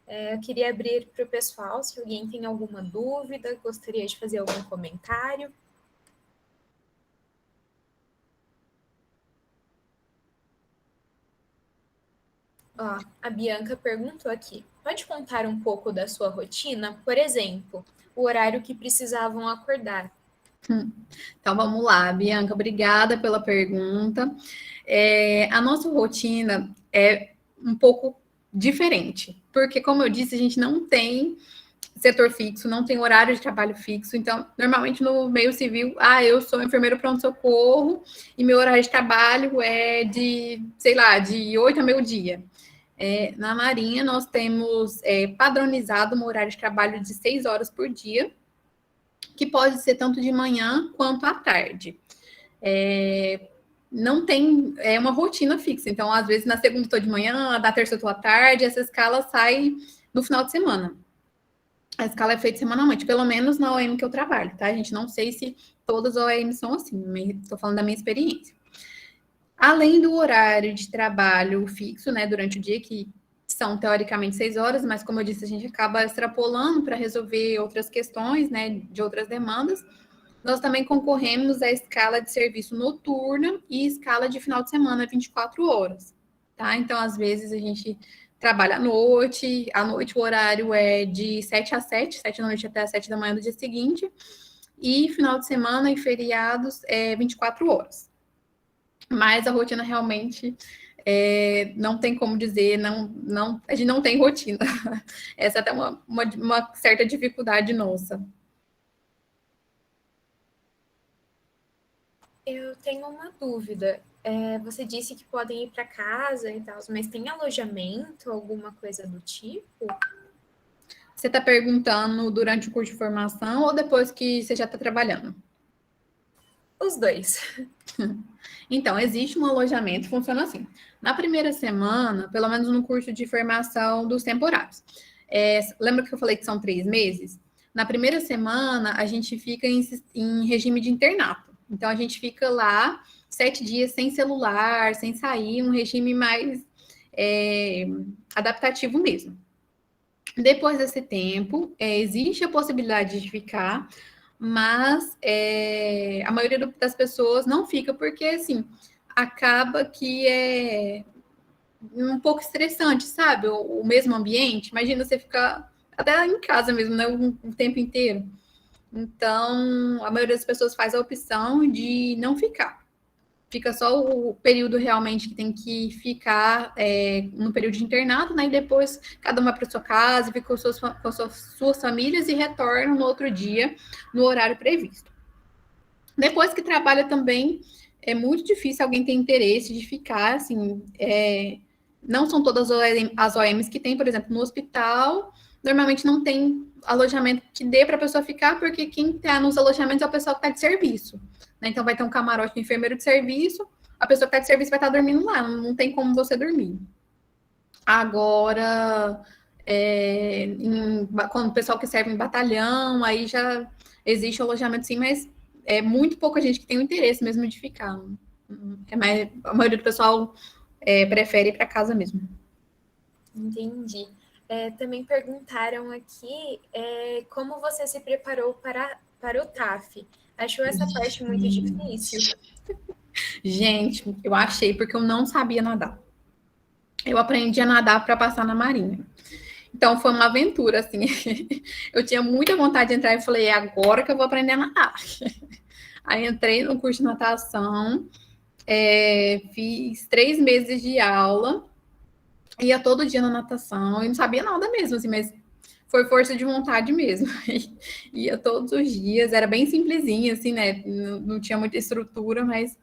Speaker 1: Eu queria abrir para o pessoal, se alguém tem alguma dúvida, gostaria de fazer algum comentário. Ó, a Bianca perguntou aqui: pode contar um pouco da sua rotina? Por exemplo, o horário que precisavam acordar.
Speaker 2: Então vamos lá, Bianca, obrigada pela pergunta. A nossa rotina é um pouco diferente, porque, como eu disse, a gente não tem setor fixo, não tem horário de trabalho fixo. Então, normalmente no meio civil, eu sou enfermeiro pronto-socorro e meu horário de trabalho é de, sei lá, de 8 a meio-dia. Na Marinha, nós temos padronizado um horário de trabalho de 6 horas por dia, que pode ser tanto de manhã quanto à tarde. Não tem uma rotina fixa. Então, às vezes, na segunda estou de manhã, na terça estou à tarde, essa escala sai no final de semana. A escala é feita semanalmente, pelo menos na OM que eu trabalho, tá? A gente não sei se todas as OMs são assim, estou falando da minha experiência. Além do horário de trabalho fixo, né, durante o dia, que são teoricamente 6 horas, mas como eu disse, a gente acaba extrapolando para resolver outras questões, né, de outras demandas. Nós também concorremos à escala de serviço noturna e escala de final de semana, 24 horas, tá? Então, às vezes, a gente trabalha à noite o horário é de 7 às 7, 7 da noite até às 7 da manhã do dia seguinte, e final de semana e feriados é 24 horas. Mas a rotina realmente não tem como dizer, a gente não tem rotina. Essa é até uma certa dificuldade nossa.
Speaker 1: Eu tenho uma dúvida. Você disse que podem ir para casa e tal, mas tem alojamento, alguma coisa do tipo?
Speaker 2: Você está perguntando durante o curso de formação ou depois que você já está trabalhando?
Speaker 1: Os dois.
Speaker 2: Então, existe um alojamento, funciona assim. Na primeira semana, pelo menos no curso de formação dos temporários, lembra que eu falei que são 3 meses? Na primeira semana, a gente fica em regime de internato. Então, a gente fica lá 7 dias sem celular, sem sair, um regime mais adaptativo mesmo. Depois desse tempo, existe a possibilidade de ficar, mas a maioria das pessoas não fica, porque, assim, acaba que é um pouco estressante, sabe? O mesmo ambiente. Imagina você ficar até em casa mesmo, né? O tempo inteiro. Então, a maioria das pessoas faz a opção de não ficar. Fica só o período realmente que tem que ficar no período de internato, né? E depois cada uma para sua casa, fica com suas famílias e retorna no outro dia, no horário previsto. Depois que trabalha também, é muito difícil alguém ter interesse de ficar, assim, não são todas as OMs que tem, por exemplo, no hospital, normalmente não tem alojamento que dê para a pessoa ficar, porque quem está nos alojamentos é o pessoal que está de serviço. Né? Então, vai ter um camarote de enfermeiro de serviço, a pessoa que está de serviço vai estar dormindo lá, não tem como você dormir. Agora, quando o pessoal que serve em batalhão, aí já existe o alojamento sim, mas é muito pouca gente que tem o interesse mesmo de ficar. A maioria do pessoal prefere ir para casa mesmo.
Speaker 1: Entendi. Também perguntaram aqui como você se preparou para o TAF. Achou essa parte muito difícil?
Speaker 2: Gente, eu achei porque eu não sabia nadar. Eu aprendi a nadar para passar na Marinha. Então foi uma aventura, assim. Eu tinha muita vontade de entrar e falei, é agora que eu vou aprender a nadar. Aí entrei no curso de natação, fiz 3 meses de aula, ia todo dia na natação, e não sabia nada mesmo, assim, mas foi força de vontade mesmo. Ia todos os dias, era bem simplesinho, assim, né? Não tinha muita estrutura, mas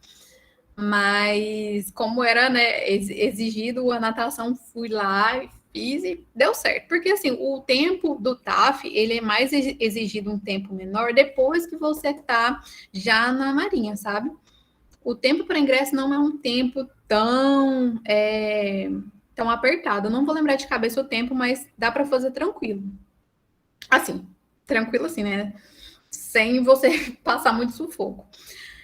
Speaker 2: como era, né, exigido a natação, fui lá, fiz e deu certo. Porque, assim, o tempo do TAF, ele é mais exigido um tempo menor depois que você está já na Marinha, sabe? O tempo para ingresso não é um tempo tão apertado. Eu não vou lembrar de cabeça o tempo, mas dá para fazer tranquilo. Assim, tranquilo assim, né? Sem você passar muito sufoco.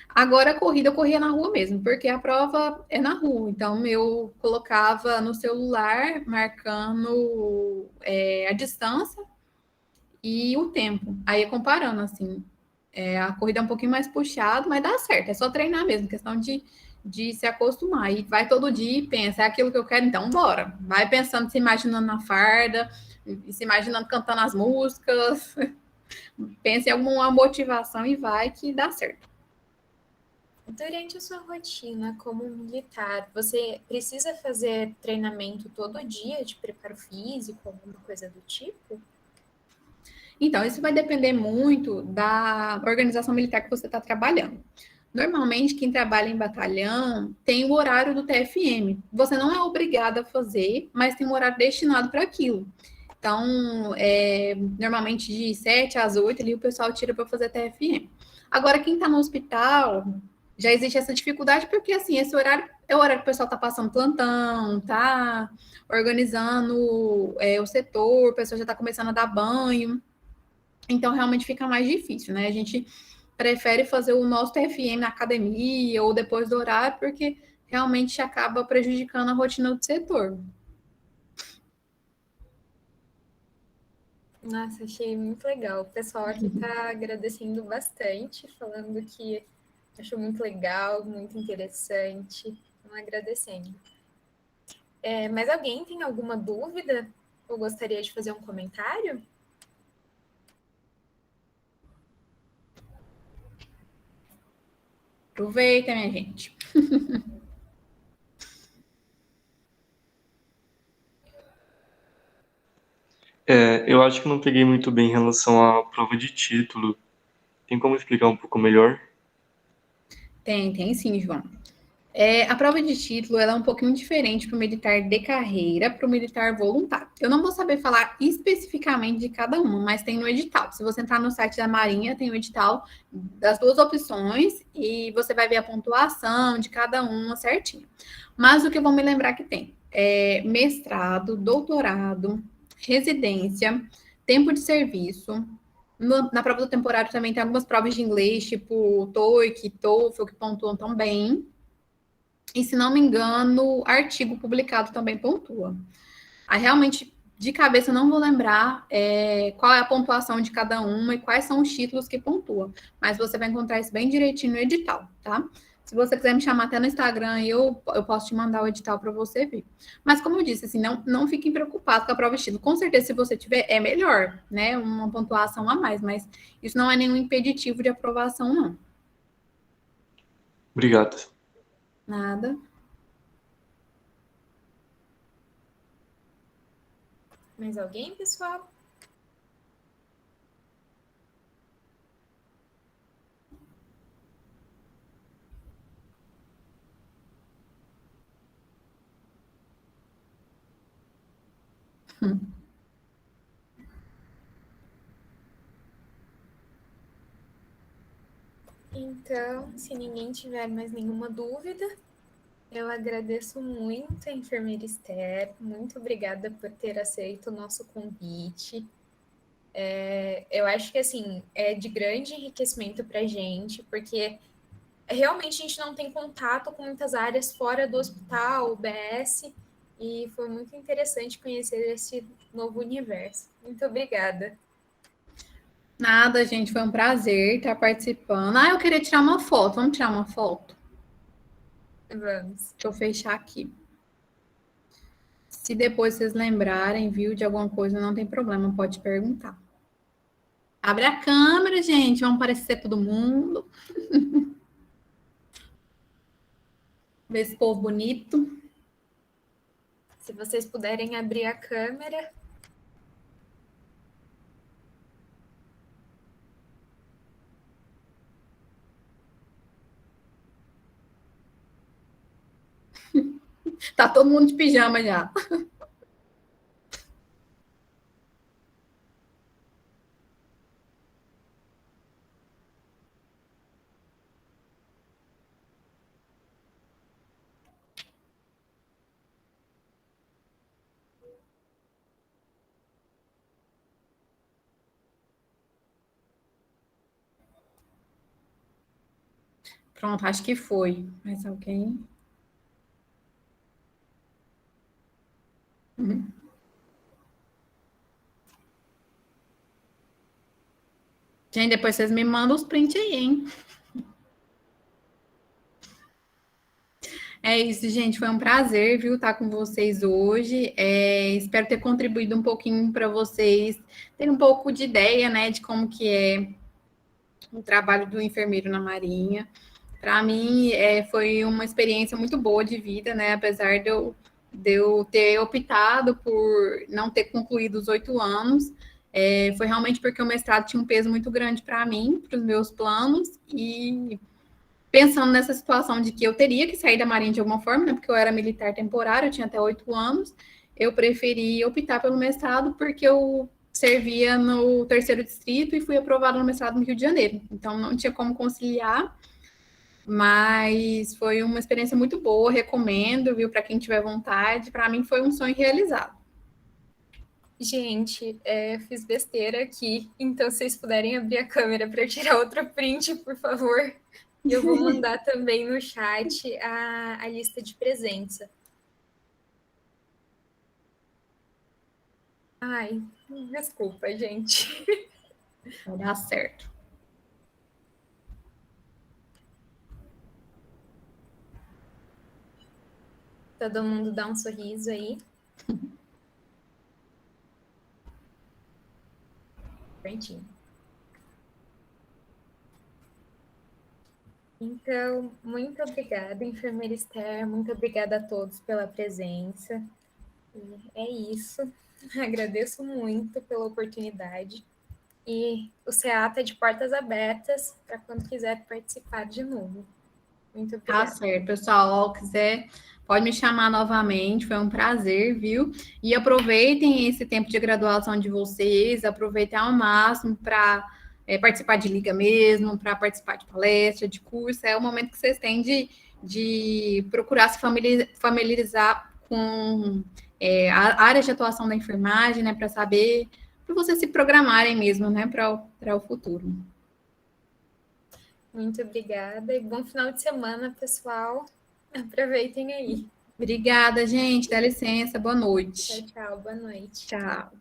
Speaker 2: Agora, a corrida eu corria na rua mesmo, porque a prova é na rua. Então, eu colocava no celular, marcando a distância e o tempo. Aí, comparando, assim, a corrida é um pouquinho mais puxada, mas dá certo. É só treinar mesmo, questão de se acostumar. E vai todo dia e pensa, é aquilo que eu quero, então bora. Vai pensando, se imaginando na farda, se imaginando cantando as músicas. Pensa em alguma motivação e vai que dá certo.
Speaker 1: Durante a sua rotina como militar, você precisa fazer treinamento todo dia de preparo físico, alguma coisa do tipo?
Speaker 2: Então, isso vai depender muito da organização militar que você está trabalhando. Normalmente, quem trabalha em batalhão tem o horário do TFM. Você não é obrigado a fazer, mas tem um horário destinado para aquilo. Então, normalmente de 7 às 8 ali o pessoal tira para fazer TFM. Agora, quem está no hospital, já existe essa dificuldade, porque assim, esse horário é o horário que o pessoal está passando plantão, tá organizando o setor, o pessoal já está começando a dar banho. Então, realmente fica mais difícil, né? A gente prefere fazer o nosso TFM na academia ou depois do horário, porque realmente acaba prejudicando a rotina do setor.
Speaker 1: Nossa, achei muito legal. O pessoal aqui está agradecendo bastante, falando que achou muito legal, muito interessante. Estão agradecendo. Mas alguém tem alguma dúvida ou gostaria de fazer um comentário?
Speaker 2: Aproveita, minha gente.
Speaker 3: Eu acho que não peguei muito bem em relação à prova de título. Tem como explicar um pouco melhor?
Speaker 2: Tem sim, João. A prova de título ela é um pouquinho diferente para o militar de carreira, para o militar voluntário. Eu não vou saber falar especificamente de cada uma, mas tem no edital. Se você entrar no site da Marinha, tem o edital das duas opções e você vai ver a pontuação de cada uma certinho. Mas o que eu vou me lembrar que tem é mestrado, doutorado, residência, tempo de serviço. Na prova do temporário também tem algumas provas de inglês, tipo TOEIC, TOEFL, que pontuam também. E, se não me engano, artigo publicado também pontua. Aí, realmente, de cabeça, eu não vou lembrar qual é a pontuação de cada uma e quais são os títulos que pontuam. Mas você vai encontrar isso bem direitinho no edital, tá? Se você quiser me chamar até no Instagram, eu posso te mandar o edital para você ver. Mas, como eu disse, assim, não fiquem preocupados com a prova de título. Com certeza, se você tiver, é melhor, né? Uma pontuação a mais, mas isso não é nenhum impeditivo de aprovação, não.
Speaker 3: Obrigado.
Speaker 2: Nada.
Speaker 1: Mais alguém, pessoal? Então, se ninguém tiver mais nenhuma dúvida, eu agradeço muito a enfermeira Esther. Muito obrigada por ter aceito o nosso convite. Eu acho que, assim, é de grande enriquecimento para a gente, porque realmente a gente não tem contato com muitas áreas fora do hospital, UBS, e foi muito interessante conhecer esse novo universo. Muito obrigada.
Speaker 2: Nada, gente, foi um prazer estar participando. Eu queria tirar uma foto. Vamos tirar uma foto?
Speaker 1: Vamos.
Speaker 2: Deixa eu fechar aqui. Se depois vocês lembrarem, viu, de alguma coisa, não tem problema, pode perguntar. Abre a câmera, gente, vamos aparecer todo mundo. Ver esse povo bonito.
Speaker 1: Se vocês puderem abrir a câmera.
Speaker 2: Tá todo mundo de pijama já. Pronto, acho que foi. Mais alguém? Uhum. Gente, depois vocês me mandam os prints aí, hein? É isso, gente. Foi um prazer, viu, estar com vocês hoje. Espero ter contribuído um pouquinho para vocês terem um pouco de ideia, né, de como que é o trabalho do enfermeiro na Marinha. Para mim, foi uma experiência muito boa de vida, né? Apesar de eu ter optado por não ter concluído os 8 anos, foi realmente porque o mestrado tinha um peso muito grande para mim, para os meus planos, e pensando nessa situação de que eu teria que sair da Marinha de alguma forma, né? Porque eu era militar temporário, eu tinha até 8 anos, eu preferi optar pelo mestrado porque eu servia no 3º distrito e fui aprovada no mestrado no Rio de Janeiro. Então, não tinha como conciliar, mas foi uma experiência muito boa, recomendo, viu, para quem tiver vontade. Para mim foi um sonho realizado.
Speaker 1: Gente, fiz besteira aqui, então se vocês puderem abrir a câmera para tirar outro print, por favor. E eu vou mandar também no chat a lista de presença. Ai, desculpa, gente.
Speaker 2: Vai dar certo.
Speaker 1: Todo mundo dá um sorriso aí. Prontinho. Então, muito obrigada, enfermeira Esther. Muito obrigada a todos pela presença. E é isso. Agradeço muito pela oportunidade. E o CEA está de portas abertas para quando quiser participar de novo. Muito obrigada.
Speaker 2: Tá certo, pessoal. Se quiser, pode me chamar novamente. Foi um prazer, viu? E aproveitem esse tempo de graduação de vocês, aproveitem ao máximo para participar de liga mesmo, para participar de palestra, de curso. É o momento que vocês têm de procurar se familiarizar com a área de atuação da enfermagem, né? Para saber, para vocês se programarem mesmo, né? Para o futuro.
Speaker 1: Muito obrigada e bom final de semana, pessoal. Aproveitem aí.
Speaker 2: Obrigada, gente. Dá licença. Boa noite.
Speaker 1: Tchau, tchau. Boa noite.
Speaker 2: Tchau.